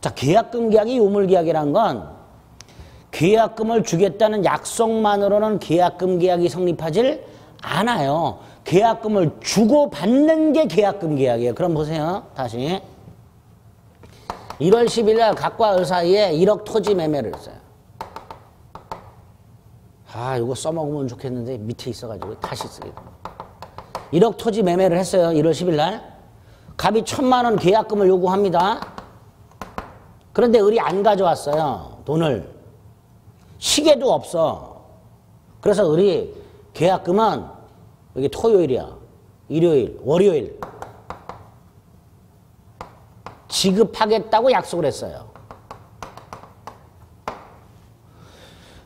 S1: 자, 계약금 계약이 요물계약이란 건 계약금을 주겠다는 약속만으로는 계약금 계약이 성립하질 않아요. 계약금을 주고 받는 게 계약금 계약이에요. 그럼 보세요. 다시 1월 10일 날 각과 을 사이에 1억 토지 매매를 했어요. 아, 이거 써먹으면 좋겠는데 밑에 있어가지고 다시 쓰게. 1억 토지 매매를 했어요. 1월 10일 날. 갑이 1,000만 원 계약금을 요구합니다. 그런데 을이 안 가져왔어요. 돈을. 시계도 없어. 그래서 을이 계약금은 여기 토요일이야. 일요일, 월요일 지급하겠다고 약속을 했어요.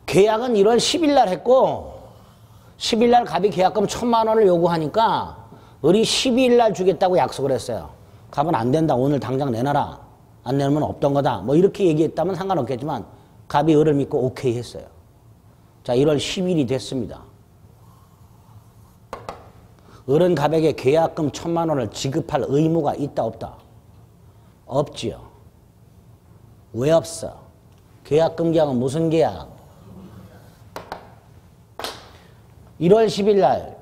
S1: 계약은 1월 10일 날 했고 10일 날 갑이 계약금 1,000만 원을 요구하니까 을이 12일 날 주겠다고 약속을 했어요. 갑은 안 된다. 오늘 당장 내놔라. 안 내면 없던 거다. 뭐 이렇게 얘기했다면 상관없겠지만 갑이 을을 믿고 오케이 했어요. 자, 1월 10일이 됐습니다. 을은 갑에게 계약금 1,000만 원을 지급할 의무가 있다 없다? 없지요. 왜 없어? 계약금 계약은 무슨 계약? 1월 10일 날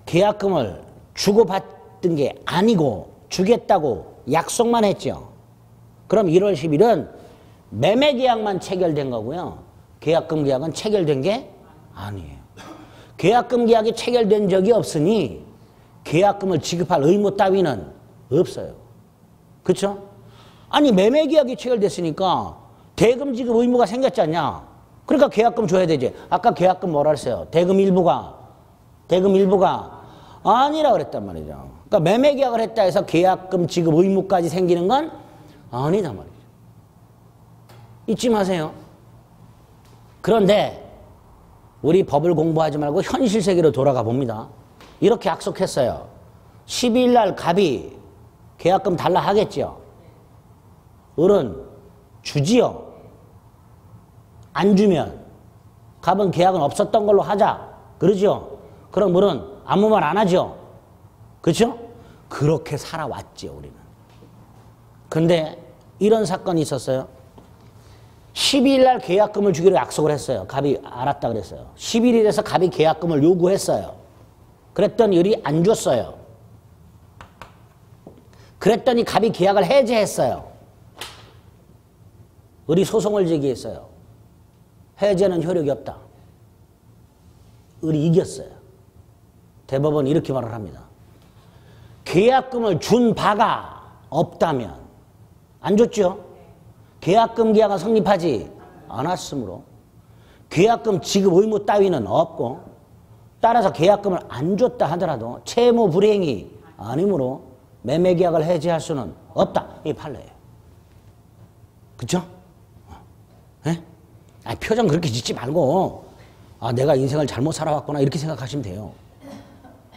S1: 계약금을 주고받은 게 아니고 주겠다고 약속만 했죠. 그럼 1월 10일은 매매계약만 체결된 거고요. 계약금 계약은 체결된 게 아니에요. 계약금 계약이 체결된 적이 없으니 계약금을 지급할 의무 따위는 없어요. 그렇죠? 아니 매매계약이 체결됐으니까 대금 지급 의무가 생겼지 않냐. 그러니까 계약금 줘야 되지. 아까 계약금 뭐라 했어요? 대금 일부가 아니라 그랬단 말이죠. 그러니까 매매계약을 했다 해서 계약금 지급 의무까지 생기는 건 아니다 말이죠. 잊지 마세요. 그런데 우리 법을 공부하지 말고 현실 세계로 돌아가 봅니다. 이렇게 약속했어요. 12일 날 갑이 계약금 달라 하겠죠. 을은 주지요. 안 주면 갑은 계약은 없었던 걸로 하자. 그러죠. 그럼 을은 아무 말 안 하죠. 그렇죠? 그렇게 살아왔죠, 우리는. 근데 이런 사건이 있었어요. 12일 날 계약금을 주기로 약속을 했어요. 갑이 알았다 그랬어요. 10일이 돼서 갑이 계약금을 요구했어요. 그랬더니 을이 안 줬어요. 그랬더니 갑이 계약을 해제했어요. 을이 소송을 제기했어요. 해제는 효력이 없다. 을이 이겼어요. 대법원이 이렇게 말을 합니다. 계약금을 준 바가 없다면 안 줬죠? 계약금 계약은 성립하지 않았으므로 계약금 지급 의무 따위는 없고 따라서 계약금을 안 줬다 하더라도 채무 불이행이 아니므로 매매계약을 해지할 수는 없다. 이게 판례예요. 그쵸? 표정 그렇게 짓지 말고 내가 인생을 잘못 살아왔구나 이렇게 생각하시면 돼요.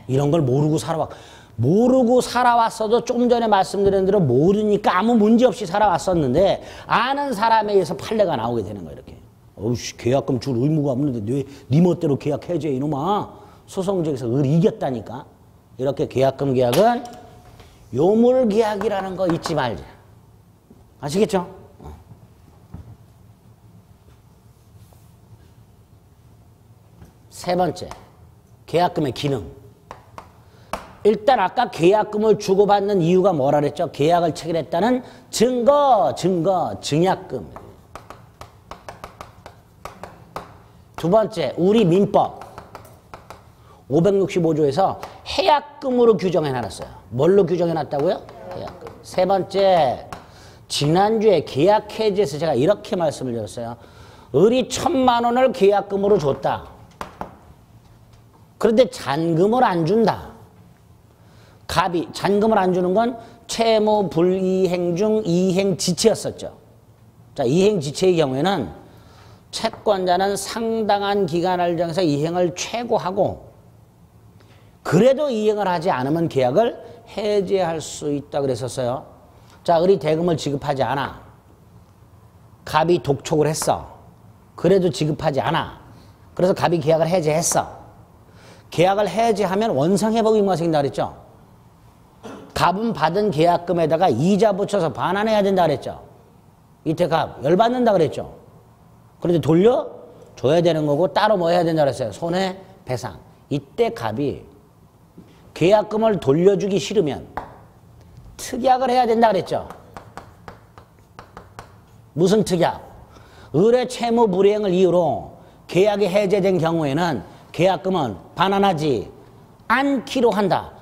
S1: 이런 걸 모르고 살아왔어도 좀 전에 말씀드린 대로 모르니까 아무 문제 없이 살아왔었는데 아는 사람에 의해서 판례가 나오게 되는 거예요. 이렇게. 어우씨 계약금 줄 의무가 없는데 네 멋대로 계약 해제 이놈아. 소송적에서 을이 이겼다니까. 이렇게 계약금 계약은 요물계약이라는 거 잊지 말자. 아시겠죠? 세 번째, 계약금의 기능. 일단 아까 계약금을 주고받는 이유가 뭐라 그랬죠? 계약을 체결했다는 증약금. 두 번째, 우리 민법 565조에서 해약금으로 규정해놨어요. 뭘로 규정해놨다고요? 해약금. 세 번째, 지난주에 계약 해지에서 제가 이렇게 말씀을 드렸어요. 을이 1,000만 원을 계약금으로 줬다. 그런데 잔금을 안 준다. 갑이 잔금을 안 주는 건 채무 불이행 중 이행지체였었죠. 자, 이행지체의 경우에는 채권자는 상당한 기간을 정해서 이행을 최고하고 그래도 이행을 하지 않으면 계약을 해지할 수 있다 그랬었어요. 자, 을이 대금을 지급하지 않아. 갑이 독촉을 했어. 그래도 지급하지 않아. 그래서 갑이 계약을 해지했어. 계약을 해지하면 원상회복 의무가 생긴다 그랬죠. 갑은 받은 계약금에다가 이자 붙여서 반환해야 된다 그랬죠. 이때 갑 열받는다 그랬죠. 그런데 돌려줘야 되는 거고 따로 뭐 해야 된다 그랬어요. 손해배상. 이때 갑이 계약금을 돌려주기 싫으면 특약을 해야 된다 그랬죠. 무슨 특약? 을의 채무 불이행을 이유로 계약이 해제된 경우에는 계약금은 반환하지 않기로 한다.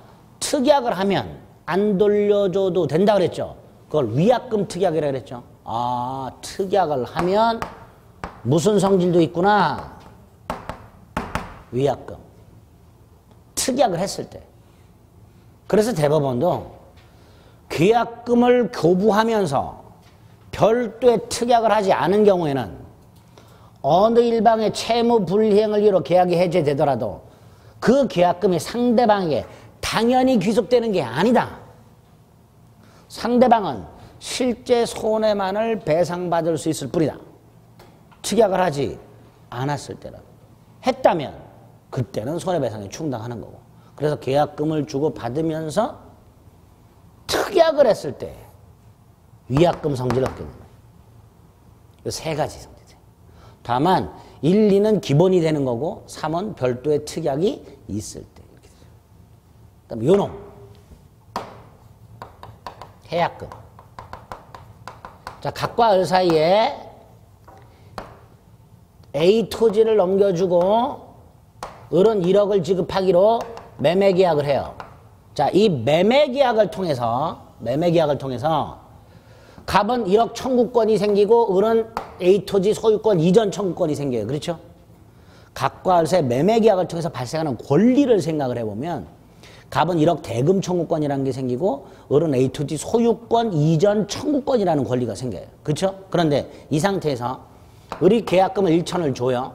S1: 특약을 하면 안 돌려줘도 된다 그랬죠. 그걸 위약금 특약이라 그랬죠. 아, 특약을 하면 무슨 성질도 있구나. 위약금. 특약을 했을 때. 그래서 대법원도 계약금을 교부하면서 별도의 특약을 하지 않은 경우에는 어느 일방의 채무 불이행을 이유로 계약이 해제되더라도 그 계약금이 상대방에게 당연히 귀속되는 게 아니다. 상대방은 실제 손해만을 배상받을 수 있을 뿐이다. 특약을 하지 않았을 때라도. 했다면 그때는 손해배상에 충당하는 거고. 그래서 계약금을 주고 받으면서 특약을 했을 때 위약금 성질을 얻게 됩니다. 세 가지 성질. 다만 1, 2는 기본이 되는 거고 3은 별도의 특약이 있을 때. 이렇게 되죠. 그다음 요놈 계약금. 자, 각과 을 사이에 A 토지를 넘겨주고 을은 1억을 지급하기로 매매 계약을 해요. 자, 이 매매 계약을 통해서 갑은 1억 청구권이 생기고 을은 A 토지 소유권 이전 청구권이 생겨요. 그렇죠? 갑과 을 사이 매매 계약을 통해서 발생하는 권리를 생각을 해보면 갑은 1억 대금 청구권이라는 게 생기고 을은 A 토지 소유권 이전 청구권이라는 권리가 생겨요. 그렇죠? 그런데 이 상태에서 을이 계약금을 1천을 줘요.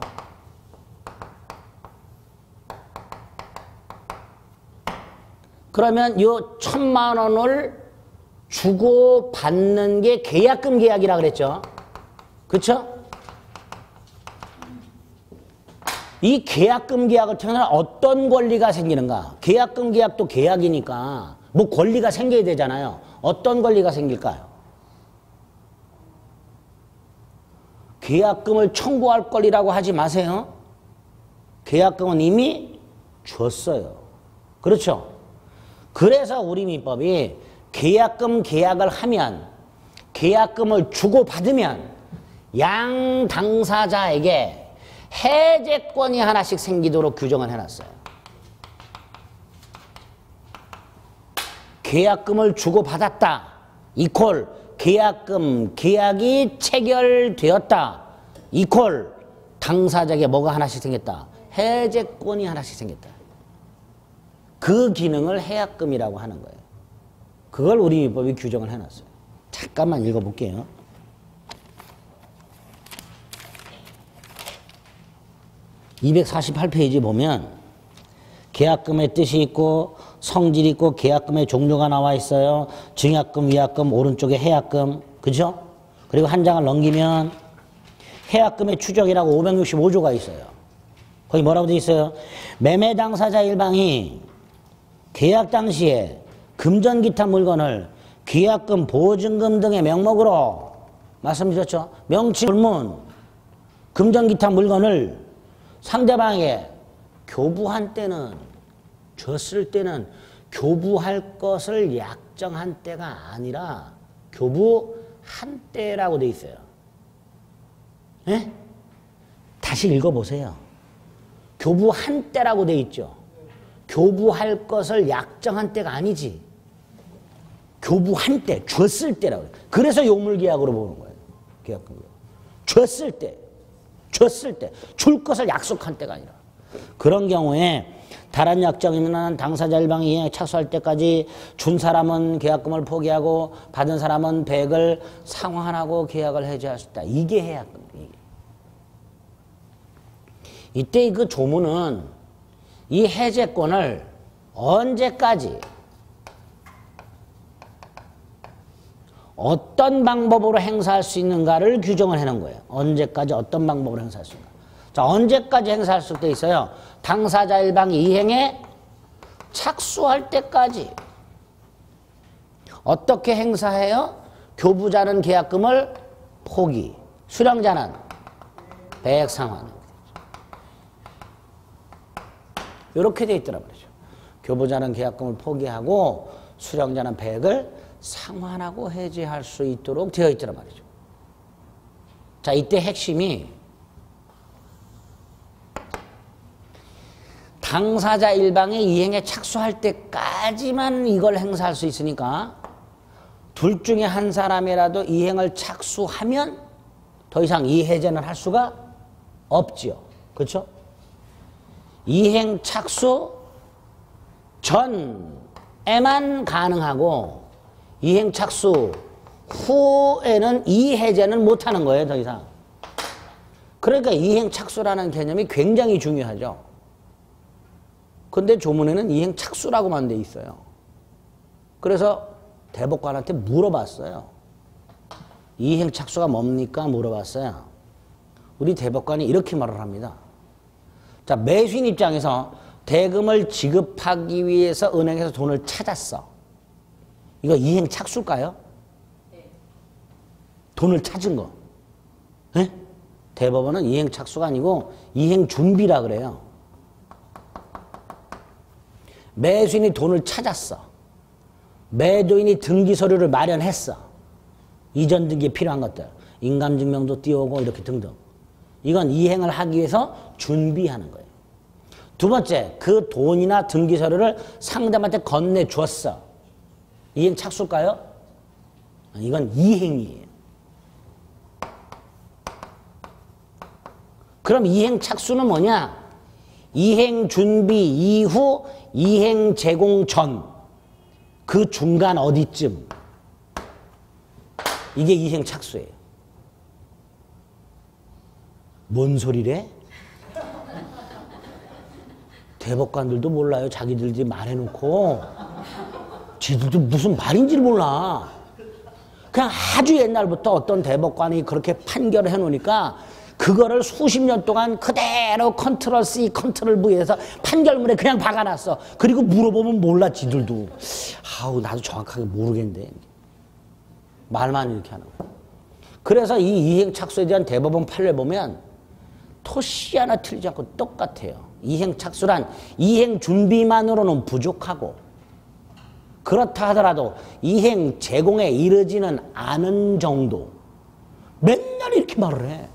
S1: 그러면 요 1,000만 원을 주고 받는 게 계약금 계약이라 그랬죠. 그렇죠? 이 계약금 계약을 통해서 어떤 권리가 생기는가? 계약금 계약도 계약이니까 뭐 권리가 생겨야 되잖아요. 어떤 권리가 생길까요? 계약금을 청구할 권리라고 하지 마세요. 계약금은 이미 줬어요. 그렇죠? 그래서 우리 민법이 계약금 계약을 하면, 계약금을 주고받으면 양 당사자에게 해제권이 하나씩 생기도록 규정을 해놨어요. 계약금을 주고받았다 이퀄 계약금 계약이 체결되었다 이퀄 당사자에게 뭐가 하나씩 생겼다? 해제권이 하나씩 생겼다. 그 기능을 해약금이라고 하는 거예요. 그걸 우리 민법이 규정을 해놨어요. 잠깐만 읽어볼게요. (248페이지) 보면 계약금의 뜻이 있고 성질이 있고 계약금의 종류가 나와 있어요. 증약금, 위약금, 오른쪽에 해약금. 그죠? 그리고 한 장을 넘기면 해약금의 추적이라고 565조가 있어요. 거기 뭐라고 돼 있어요? 매매 당사자 일방이 계약 당시에 금전 기타 물건을 계약금, 보증금 등의 명목으로 말씀드렸죠. 명칭, 불문, 금전 기타 물건을 상대방에게 교부한 때는, 줬을 때는 교부할 것을 약정한 때가 아니라 교부한 때라고 돼 있어요. 예? 다시 읽어보세요. 교부한 때라고 돼 있죠. 교부할 것을 약정한 때가 아니지. 교부한 때, 줬을 때라고 해요. 그래서 요물계약으로 보는 거예요. 계약금. 줬을 때, 줄 것을 약속한 때가 아니라. 그런 경우에 다른 약정이면 당사자 일방이 이행에 착수할 때까지 준 사람은 계약금을 포기하고 받은 사람은 배액을 상환하고 계약을 해제할 수 있다. 이게 해약금. 이때 그 조문은 이 해제권을 언제까지 어떤 방법으로 행사할 수 있는가를 규정을 해놓은 거예요. 언제까지 어떤 방법으로 행사할 수 있는가. 자, 언제까지 행사할 수 있어요? 당사자 일방이 이행에 착수할 때까지. 어떻게 행사해요? 교부자는 계약금을 포기, 수령자는 배액 상환. 이렇게 돼 있더란 말이죠. 교부자는 계약금을 포기하고 수령자는 배액을 상환하고 해제할 수 있도록 되어 있더란 말이죠. 자, 이때 핵심이 당사자 일방의 이행에 착수할 때까지만 이걸 행사할 수 있으니까 둘 중에 한 사람이라도 이행을 착수하면 더 이상 이 해제는 할 수가 없지요. 그렇죠? 이행 착수 전에만 가능하고 이행 착수 후에는 이 해제는 못하는 거예요. 더 이상. 그러니까 이행 착수라는 개념이 굉장히 중요하죠. 근데 조문에는 이행 착수라고만 돼 있어요. 그래서 대법관한테 물어봤어요. 이행 착수가 뭡니까? 물어봤어요. 우리 대법관이 이렇게 말을 합니다. 자, 매수인 입장에서 대금을 지급하기 위해서 은행에서 돈을 찾았어. 이거 이행 착수일까요? 네. 돈을 찾은 거. 네? 대법원은 이행 착수가 아니고 이행 준비라 그래요. 매수인이 돈을 찾았어. 매도인이 등기 서류를 마련했어. 이전 등기에 필요한 것들. 인감증명도 띄우고 이렇게 등등. 이건 이행을 하기 위해서 준비하는 거예요. 두 번째, 그 돈이나 등기 서류를 상대방한테 건네줬어. 이행 착수일까요? 이건 이행이에요. 그럼 이행 착수는 뭐냐? 이행 준비 이후, 이행 제공 전. 그 중간 어디쯤. 이게 이행 착수예요. 뭔 소리래? 대법관들도 몰라요. 자기들이 말해놓고. 지들도 무슨 말인지를 몰라. 그냥 아주 옛날부터 어떤 대법관이 그렇게 판결을 해놓으니까 그거를 수십 년 동안 그대로 컨트롤 C, 컨트롤 V에서 판결문에 그냥 박아놨어. 그리고 물어보면 몰라, 지들도. 아우, 나도 정확하게 모르겠는데. 말만 이렇게 하는 거야. 그래서 이 이행 착수에 대한 대법원 판례 보면 토시 하나 틀리지 않고 똑같아요. 이행 착수란 이행 준비만으로는 부족하고, 그렇다 하더라도 이행 제공에 이르지는 않은 정도. 맨날 이렇게 말을 해.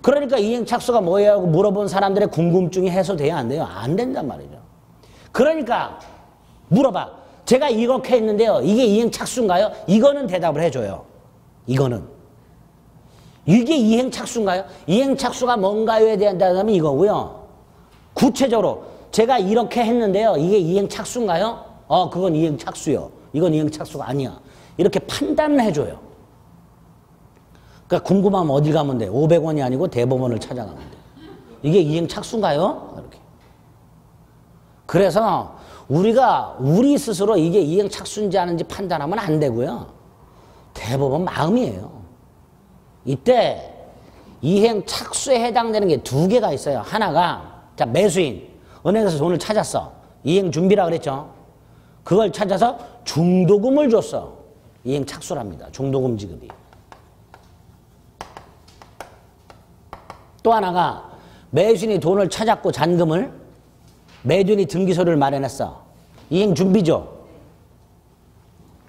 S1: 그러니까 이행 착수가 뭐예요 하고 물어본 사람들의 궁금증이 해소돼야 안 돼요? 안 된단 말이죠. 그러니까 물어봐. 제가 이렇게 했는데요. 이게 이행 착수인가요? 이거는 대답을 해줘요. 이거는. 이게 이행 착수인가요? 이행 착수가 뭔가요에 대한 대답은 이거고요. 구체적으로 제가 이렇게 했는데요. 이게 이행 착수인가요? 그건 이행 착수요. 이건 이행 착수가 아니야. 이렇게 판단을 해줘요. 그러니까 궁금하면 어딜 가면 돼? 500원이 아니고 대법원을 찾아가면 돼. 이게 이행 착수인가요? 이렇게. 그래서 우리가 우리 스스로 이게 이행 착수인지 아닌지 판단하면 안 되고요. 대법원 마음이에요. 이때 이행 착수에 해당되는 게 두 개가 있어요. 하나가 자, 매수인. 은행에서 돈을 찾았어. 이행 준비라 그랬죠. 그걸 찾아서 중도금을 줬어. 이행 착수랍니다. 중도금 지급이. 또 하나가 매수인이 돈을 찾았고 잔금을, 매도인이 등기소를 마련했어. 이행 준비죠.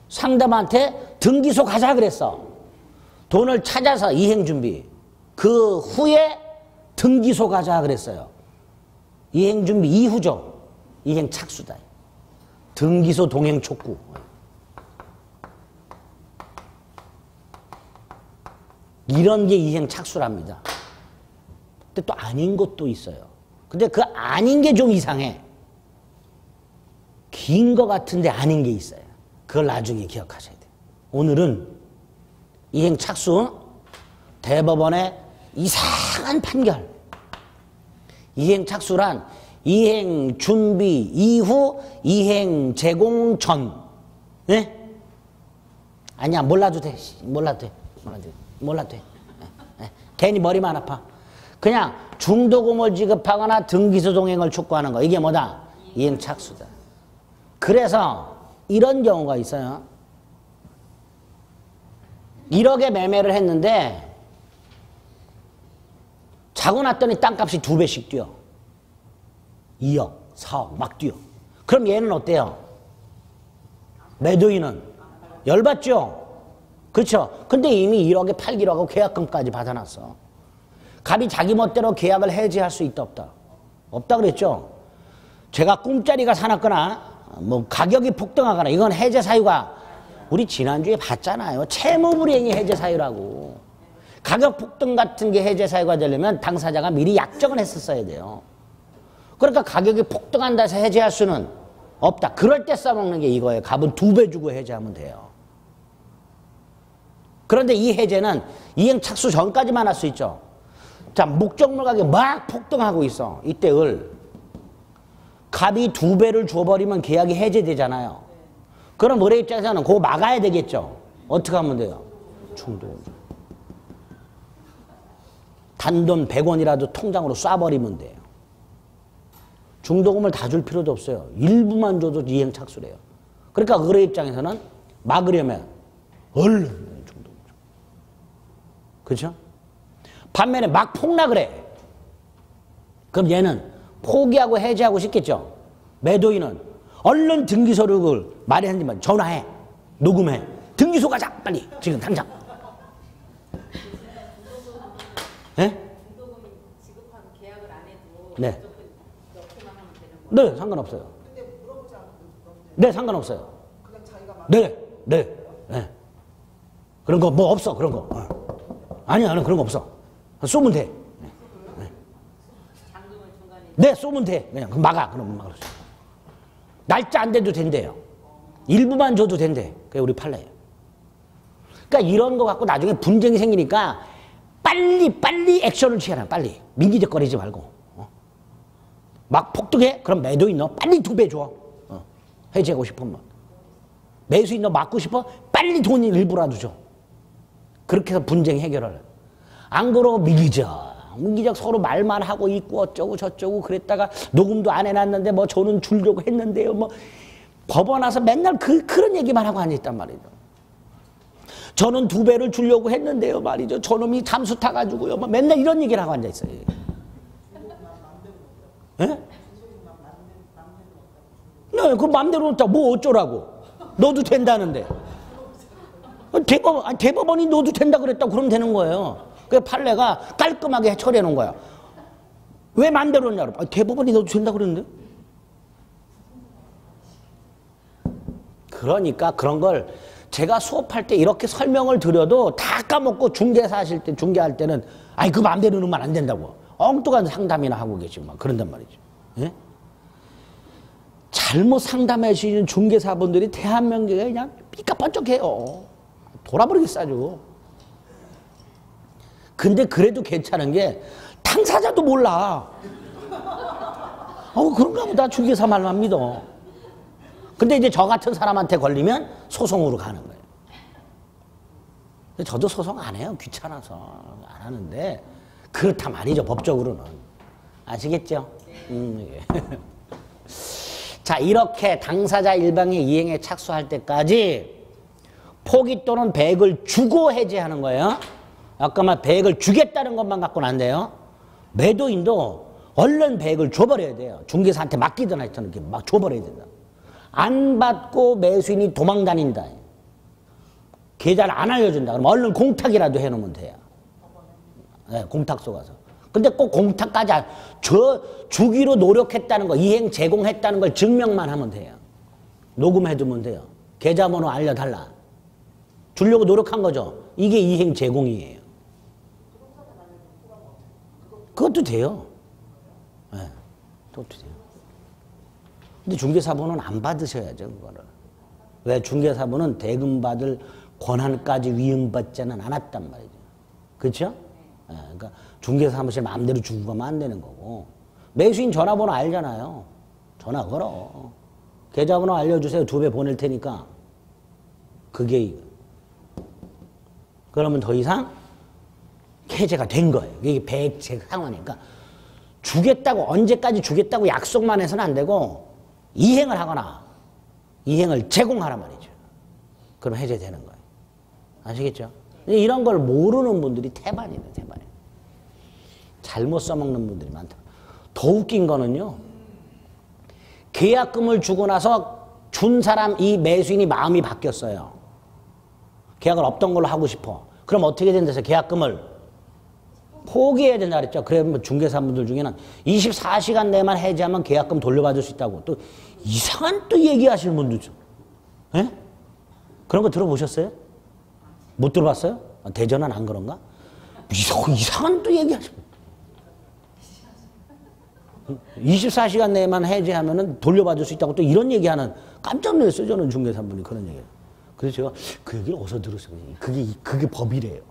S1: 상대방한테 등기소 가자 그랬어. 돈을 찾아서 이행 준비. 그 후에 등기소 가자 그랬어요. 이행 준비 이후죠. 이행 착수다. 등기소 동행 촉구. 이런 게 이행 착수랍니다. 근데 또 아닌 것도 있어요. 근데 그 아닌 게 좀 이상해. 긴 거 같은데 아닌 게 있어요. 그걸 나중에 기억하셔야 돼요. 오늘은 이행 착수, 대법원의 이상한 판결. 이행 착수란 이행 준비 이후, 이행 제공 전. 네? 아니야, 몰라도 돼. 몰라도 돼. 몰라도 돼. 괜히 머리만 아파. 그냥 중도금을 지급하거나 등기소 동행을 촉구하는 거. 이게 뭐다? 이행 착수다. 그래서 이런 경우가 있어요. 1억에 매매를 했는데 자고 났더니 땅값이 2배씩 뛰어. 2억, 4억 막 뛰어. 그럼 얘는 어때요? 매도인은 열받죠? 그렇죠? 근데 이미 1억에 팔기로 하고 계약금까지 받아놨어. 갑이 자기 멋대로 계약을 해지할 수 있다 없다? 없다 그랬죠? 제가 꿈자리가 사놨거나 뭐 가격이 폭등하거나 이건 해제 사유가 우리 지난주에 봤잖아요. 채무불이행이 해제 사유라고. 가격 폭등 같은 게 해제 사유가 되려면 당사자가 미리 약정을 했었어야 돼요. 그러니까 가격이 폭등한다 해서 해제할 수는 없다. 그럴 때 써먹는 게 이거예요. 값은 2배 주고 해제하면 돼요. 그런데 이 해제는 이행 착수 전까지만 할 수 있죠. 자, 목적물 가격이 막 폭등하고 있어. 이때 값이 2배를 줘버리면 계약이 해제되잖아요. 그럼 의뢰 입장에서는 그거 막아야 되겠죠. 어떻게 하면 돼요? 중도금. 단돈 100원이라도 통장으로 쏴버리면 돼요. 중도금을 다 줄 필요도 없어요. 일부만 줘도 이행 착수래요. 그러니까 의뢰 입장에서는 막으려면 얼른 중도금 줘. 그렇죠? 반면에 막 폭락을 해. 그럼 얘는 포기하고 해지하고 싶겠죠. 매도인은 얼른 등기소를 마련하지만 전화해. 녹음해. 등기소 가자. 빨리. 지금 당장. 네?
S2: 지급하고 계약을 안 해도
S1: 네.
S2: 넣기만 하면 되는 거예요?
S1: 네, 상관없어요. 네, 상관없어요. 네, 네, 네. 그런 거 뭐 없어, 그런 거. 아니, 그런 거 없어. 쏘면 돼. 네.
S2: 잔금을 중간에
S1: 네, 쏘면 돼. 그냥 막아. 그럼 막아. 날짜 안 돼도 된대요. 일부만 줘도 된대. 그게 우리 판례예요. 그러니까 이런 거 갖고 나중에 분쟁이 생기니까 빨리 액션을 취해라. 빨리. 민기적거리지 말고. 막 폭등해? 그럼 매도인 너 빨리 2배 줘. 해지하고 싶으면. 매수인 너 맞고 싶어? 빨리 돈 일부라도 줘. 그렇게 해서 분쟁 해결을. 안 그러고 미기적 서로 말만 하고 있고 어쩌고 저쩌고 그랬다가 녹음도 안 해놨는데 뭐 저는 주려고 했는데요. 뭐 법원 와서 맨날 그런 얘기만 하고 앉아있단 말이죠. 저는 2배를 주려고 했는데요 말이죠. 저놈이 잠수 타가지고요. 뭐 맨날 이런 얘기를 하고 앉아있어요. 예? 네, 그 맘대로 놓다 뭐 어쩌라고. 너도 된다는데. 대법원이 너도 된다 그랬다고 그러면 되는 거예요. 그 판례가 깔끔하게 처리해 놓은 거야. 왜 맘대로 놓냐고. 대법원이 너도 된다 그랬는데. 그러니까 그런 걸 제가 수업할 때 이렇게 설명을 드려도 다 까먹고 중개사 하실 때, 중개할 때는 그 맘대로 놓으면 안 된다고. 엉뚱한 상담이나 하고 계시고 막 그런단 말이죠. 예? 잘못 상담해 주시는 중개사분들이 대한민국에 그냥 삐까뻔쩍해요. 돌아버리겠어 아주. 근데 그래도 괜찮은 게 당사자도 몰라. 그런가 보다. 중개사 말만 믿어. 근데 이제 저 같은 사람한테 걸리면 소송으로 가는 거예요. 근데 저도 소송 안 해요. 귀찮아서 안 하는데 그렇다 말이죠. 법적으로는. 아시겠죠? 자, 이렇게 당사자 일방이 이행에 착수할 때까지 포기 또는 배액을 주고 해지하는 거예요. 아까 말 배액을 주겠다는 것만 갖고는 안 돼요. 매도인도 얼른 배액을 줘버려야 돼요. 중개사한테 맡기든 하여튼 이렇게 막 줘버려야 된다. 안 받고 매수인이 도망 다닌다. 계좌를 안 알려준다. 그럼 얼른 공탁이라도 해놓으면 돼요. 네, 공탁소 가서. 근데 꼭 공탁까지 주기로 노력했다는 거, 이행 제공했다는 걸 증명만 하면 돼요. 녹음해두면 돼요. 계좌번호 알려달라. 주려고 노력한 거죠. 이게 이행 제공이에요. 그것도 돼요. 네, 그것도 돼요. 근데 중개사분은 안 받으셔야죠, 그거를. 왜? 중개사분은 대금 받을 권한까지 위임받지는 않았단 말이죠. 그렇죠? 네, 그러니까 중개사 사무실 마음대로 주고 가면 안 되는 거고. 매수인 전화번호 알잖아요. 전화 걸어. 계좌번호 알려주세요. 2배 보낼 테니까. 그게 그러면 더 이상 해제가 된 거예요. 이게 배액제 상황이니까. 주겠다고 언제까지 주겠다고 약속만 해서는 안 되고 이행을 하거나 이행을 제공하란 말이죠. 그럼 해제되는 거예요. 아시겠죠? 이런 걸 모르는 분들이 태반이에요. 태반이에요. 잘못 써먹는 분들이 많다. 더 웃긴 거는요. 계약금을 주고 나서 준 사람 이 매수인이 마음이 바뀌었어요. 계약을 없던 걸로 하고 싶어. 그럼 어떻게 된다서 계약금을 포기해야 된다 그랬죠. 그러면 중개사분들 중에는 24시간 내만 해지하면 계약금 돌려받을 수 있다고 또 이상한 또 얘기하시는 분도 있죠. 예? 그런 거 들어보셨어요? 못 들어봤어요? 대전은 안 그런가? 이상한 또 얘기하시는 24시간 내만 해지하면 돌려받을 수 있다고 또 이런 얘기하는 깜짝 놀랐어요. 저는 중개사분이 그런 얘기를. 그래서 제가 그 얘기를 어디서 들었어요. 그게 법이래요.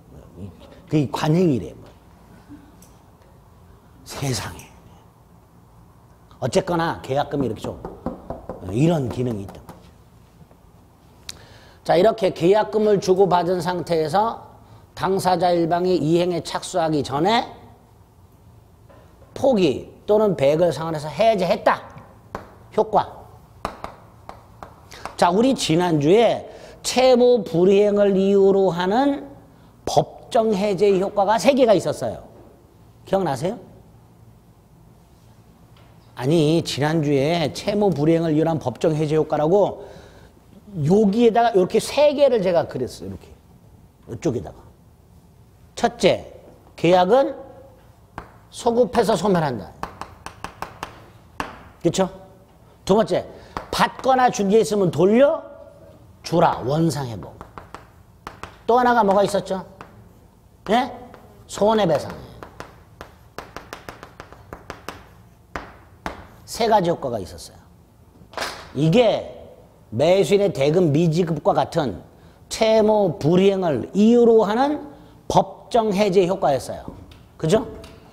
S1: 그게 관행이래요. 세상에. 어쨌거나 계약금이 이렇게 좀 이런 기능이 있다. 자, 이렇게 계약금을 주고받은 상태에서 당사자 일방이 이행에 착수하기 전에 포기 또는 배액을 상환해서 해제했다. 효과. 자, 우리 지난주에 채무 불이행을 이유로 하는 법정 해제의 효과가 3개가 있었어요. 기억나세요? 아니 지난주에 채무 불이행을 이유한 법정 해제 효과라고 여기에다가 이렇게 세 개를 제가 그렸어요. 이렇게 이쪽에다가. 첫째, 계약은 소급해서 소멸한다. 그렇죠? 두 번째, 받거나 준 게 있으면 돌려 주라. 원상회복. 또 하나가 뭐가 있었죠? 예? 손해배상. 세 가지 효과가 있었어요. 이게 매수인의 대금 미지급과 같은 채무 불이행을 이유로 하는 법정 해제 효과였어요. 그죠?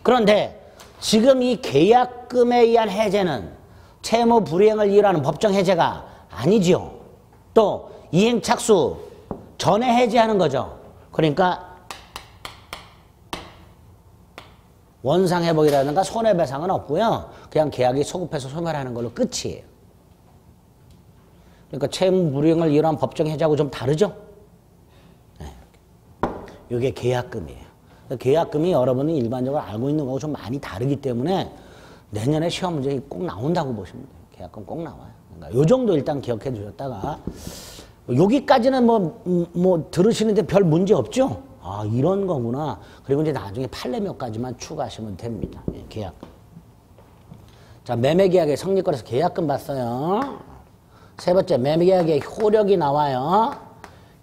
S1: 그런데 지금 이 계약금에 의한 해제는 채무 불이행을 이유로 하는 법정 해제가 아니지요. 또 이행 착수 전에 해제하는 거죠. 그러니까 원상회복이라든가 손해배상은 없고요. 그냥 계약이 소급해서 소멸하는 걸로 끝이에요. 그러니까 채무 불이행을 이유로 한 법정 해제하고 좀 다르죠? 네. 이게 계약금이에요. 계약금이 여러분이 일반적으로 알고 있는 거하고 좀 많이 다르기 때문에 내년에 시험 문제에 꼭 나온다고 보시면 돼요. 계약금 꼭 나와요. 그러니까 요 정도 일단 기억해 두셨다가 여기까지는 뭐 들으시는데 별 문제 없죠? 아, 이런 거구나. 그리고 이제 나중에 판례 몇 가지만 추가하시면 됩니다. 예, 계약금. 자, 매매계약의 성립권에서 계약금 봤어요. 세 번째, 매매계약의 효력이 나와요.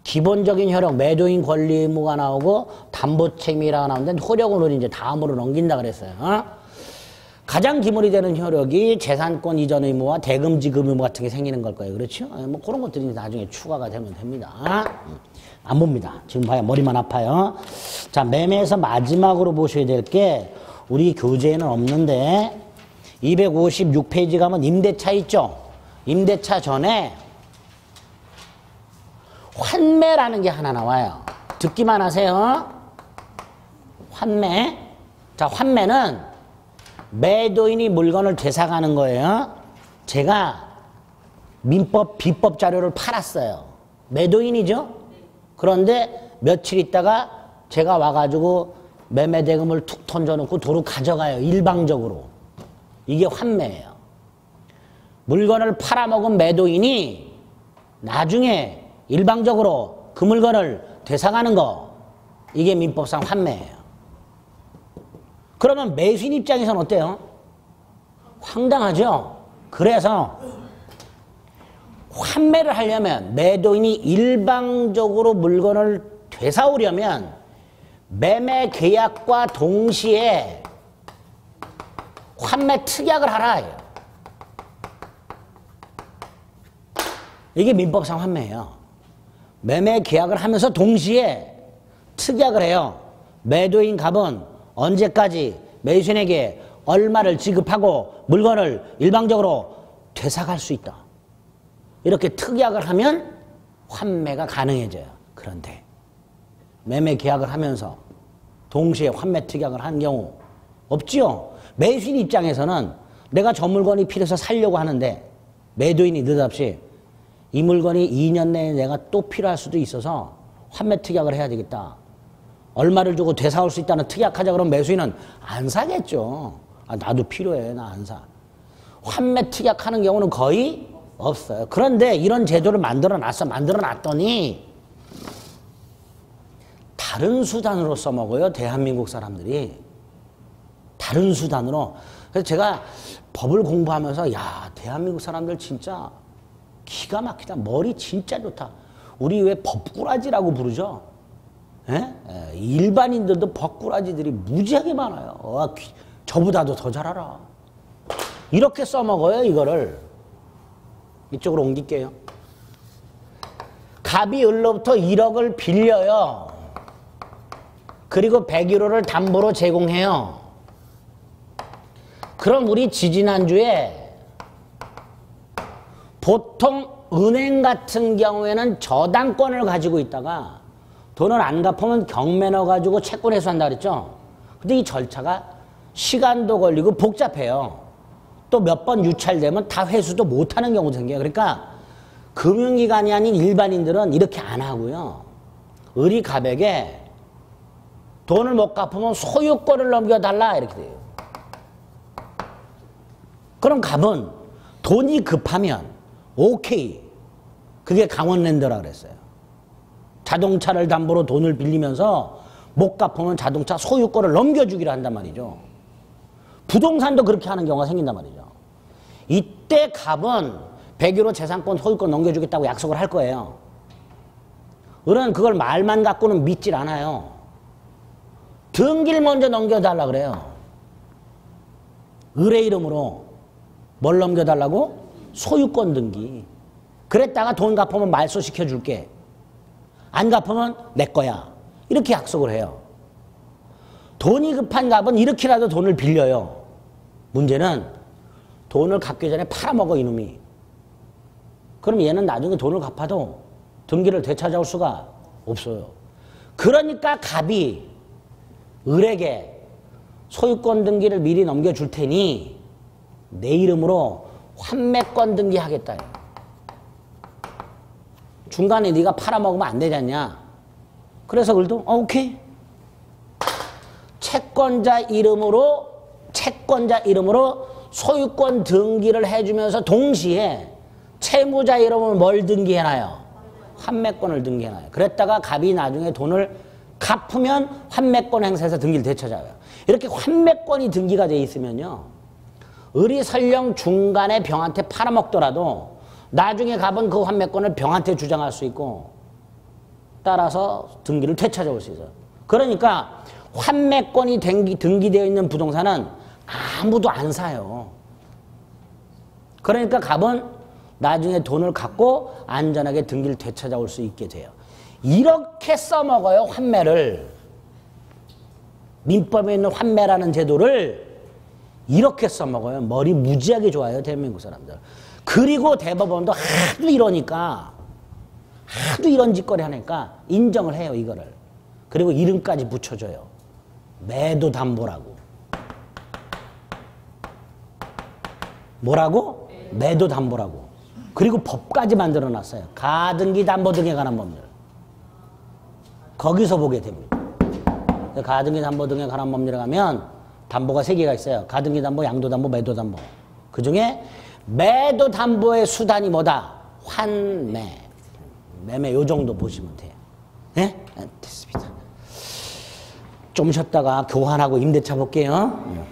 S1: 기본적인 효력, 매도인 권리 의무가 나오고 담보책임이라고 나오는데 효력은 이제 다음으로 넘긴다 그랬어요. 가장 기본이 되는 효력이 재산권 이전 의무와 대금 지급 의무 같은 게 생기는 걸 거예요. 그렇죠? 뭐 그런 것들이 나중에 추가가 되면 됩니다. 안 봅니다. 지금 봐요. 머리만 아파요. 자, 매매에서 마지막으로 보셔야 될 게 우리 교재에는 없는데 256페이지 가면 임대차 있죠? 임대차 전에 환매라는 게 하나 나와요. 듣기만 하세요. 환매. 자, 환매는 매도인이 물건을 되사가는 거예요. 제가 민법, 비법 자료를 팔았어요. 매도인이죠? 그런데 며칠 있다가 제가 와가지고 매매 대금을 툭 던져놓고 도로 가져가요. 일방적으로. 이게 환매예요. 물건을 팔아먹은 매도인이 나중에 일방적으로 그 물건을 되사가는 거, 이게 민법상 환매예요. 그러면 매수인 입장에서는 어때요? 황당하죠? 그래서 환매를 하려면 매도인이 일방적으로 물건을 되사오려면 매매 계약과 동시에 환매 특약을 하라. 이게 민법상 환매예요. 매매 계약을 하면서 동시에 특약을 해요. 매도인 값은 언제까지 매수인에게 얼마를 지급하고 물건을 일방적으로 되사갈 수 있다. 이렇게 특약을 하면 환매가 가능해져요. 그런데 매매 계약을 하면서 동시에 환매 특약을 한 경우 없지요. 매수인 입장에서는 내가 저 물건이 필요해서 살려고 하는데 매도인이 느닷없이 이 물건이 2년 내에 내가 또 필요할 수도 있어서 환매 특약을 해야 되겠다. 얼마를 주고 되사올 수 있다는 특약하자 그러면 매수인은 안 사겠죠. 아, 나도 필요해. 나 안 사. 환매 특약하는 경우는 거의 없어요. 그런데 이런 제도를 만들어놨더니 다른 수단으로 써먹어요. 대한민국 사람들이. 다른 수단으로. 그래서 제가 법을 공부하면서 야, 대한민국 사람들 진짜 기가 막히다. 머리 진짜 좋다. 우리 왜 법꾸라지라고 부르죠? 예? 일반인들도 법꾸라지들이 무지하게 많아요. 저보다도 더 잘 알아. 이렇게 써먹어요, 이거를. 이쪽으로 옮길게요. 갑이 을로부터 1억을 빌려요. 그리고 101호를 담보로 제공해요. 그럼 우리 지지난주에 보통 은행 같은 경우에는 저당권을 가지고 있다가 돈을 안 갚으면 경매 넣어가지고 채권 회수한다 그랬죠? 근데 이 절차가 시간도 걸리고 복잡해요. 또 몇 번 유찰되면 다 회수도 못하는 경우도 생겨요. 그러니까 금융기관이 아닌 일반인들은 이렇게 안 하고요. 을이 갑에게 돈을 못 갚으면 소유권을 넘겨달라 이렇게 돼요. 그럼 갑은 돈이 급하면 오케이. 그게 강원랜드라 그랬어요. 자동차를 담보로 돈을 빌리면서 못 갚으면 자동차 소유권을 넘겨주기로 한단 말이죠. 부동산도 그렇게 하는 경우가 생긴단 말이죠. 이때 갑은 100% 재산권 소유권 넘겨주겠다고 약속을 할 거예요. 을은 그걸 말만 갖고는 믿질 않아요. 등기를 먼저 넘겨달라 그래요. 을의 이름으로 뭘 넘겨달라고? 소유권 등기. 그랬다가 돈 갚으면 말소시켜 줄게. 안 갚으면 내 거야. 이렇게 약속을 해요. 돈이 급한 갑은 이렇게라도 돈을 빌려요. 문제는 돈을 갚기 전에 팔아먹어 이놈이. 그럼 얘는 나중에 돈을 갚아도 등기를 되찾아올 수가 없어요. 그러니까 갑이 을에게 소유권 등기를 미리 넘겨줄 테니 내 이름으로 환매권 등기하겠다. 중간에 네가 팔아먹으면 안 되지 않냐. 그래서 을도 오케이. 채권자 이름으로 소유권 등기를 해주면서 동시에 채무자 이름으로 뭘 등기해놔요? 환매권을 등기해놔요. 그랬다가 갑이 나중에 돈을 갚으면 환매권 행사해서 등기를 되찾아요. 이렇게 환매권이 등기가 돼 있으면요, 을이 설령 중간에 병한테 팔아먹더라도 나중에 갑은 그 환매권을 병한테 주장할 수 있고 따라서 등기를 되찾아올 수 있어요. 그러니까 환매권이 등기되어 있는 부동산은 아무도 안 사요. 그러니까 갑은 나중에 돈을 갖고 안전하게 등기를 되찾아올 수 있게 돼요. 이렇게 써먹어요, 환매를. 민법에 있는 환매라는 제도를 이렇게 써먹어요. 머리 무지하게 좋아요, 대한민국 사람들. 그리고 대법원도 하도 이러니까, 하도 이런 짓거리 하니까 인정을 해요, 이거를. 그리고 이름까지 붙여줘요. 매도담보라고. 뭐라고? 매도담보라고. 그리고 법까지 만들어놨어요. 가등기 담보 등에 관한 법률. 거기서 보게 됩니다. 가등기 담보 등에 관한 법률에 가면 담보가 3개가 있어요. 가등기 담보, 양도 담보, 매도 담보. 그 중에 매도 담보의 수단이 뭐다? 환매. 매매 요 정도 보시면 돼요. 네? 됐습니다. 좀 쉬었다가 교환하고 임대차 볼게요.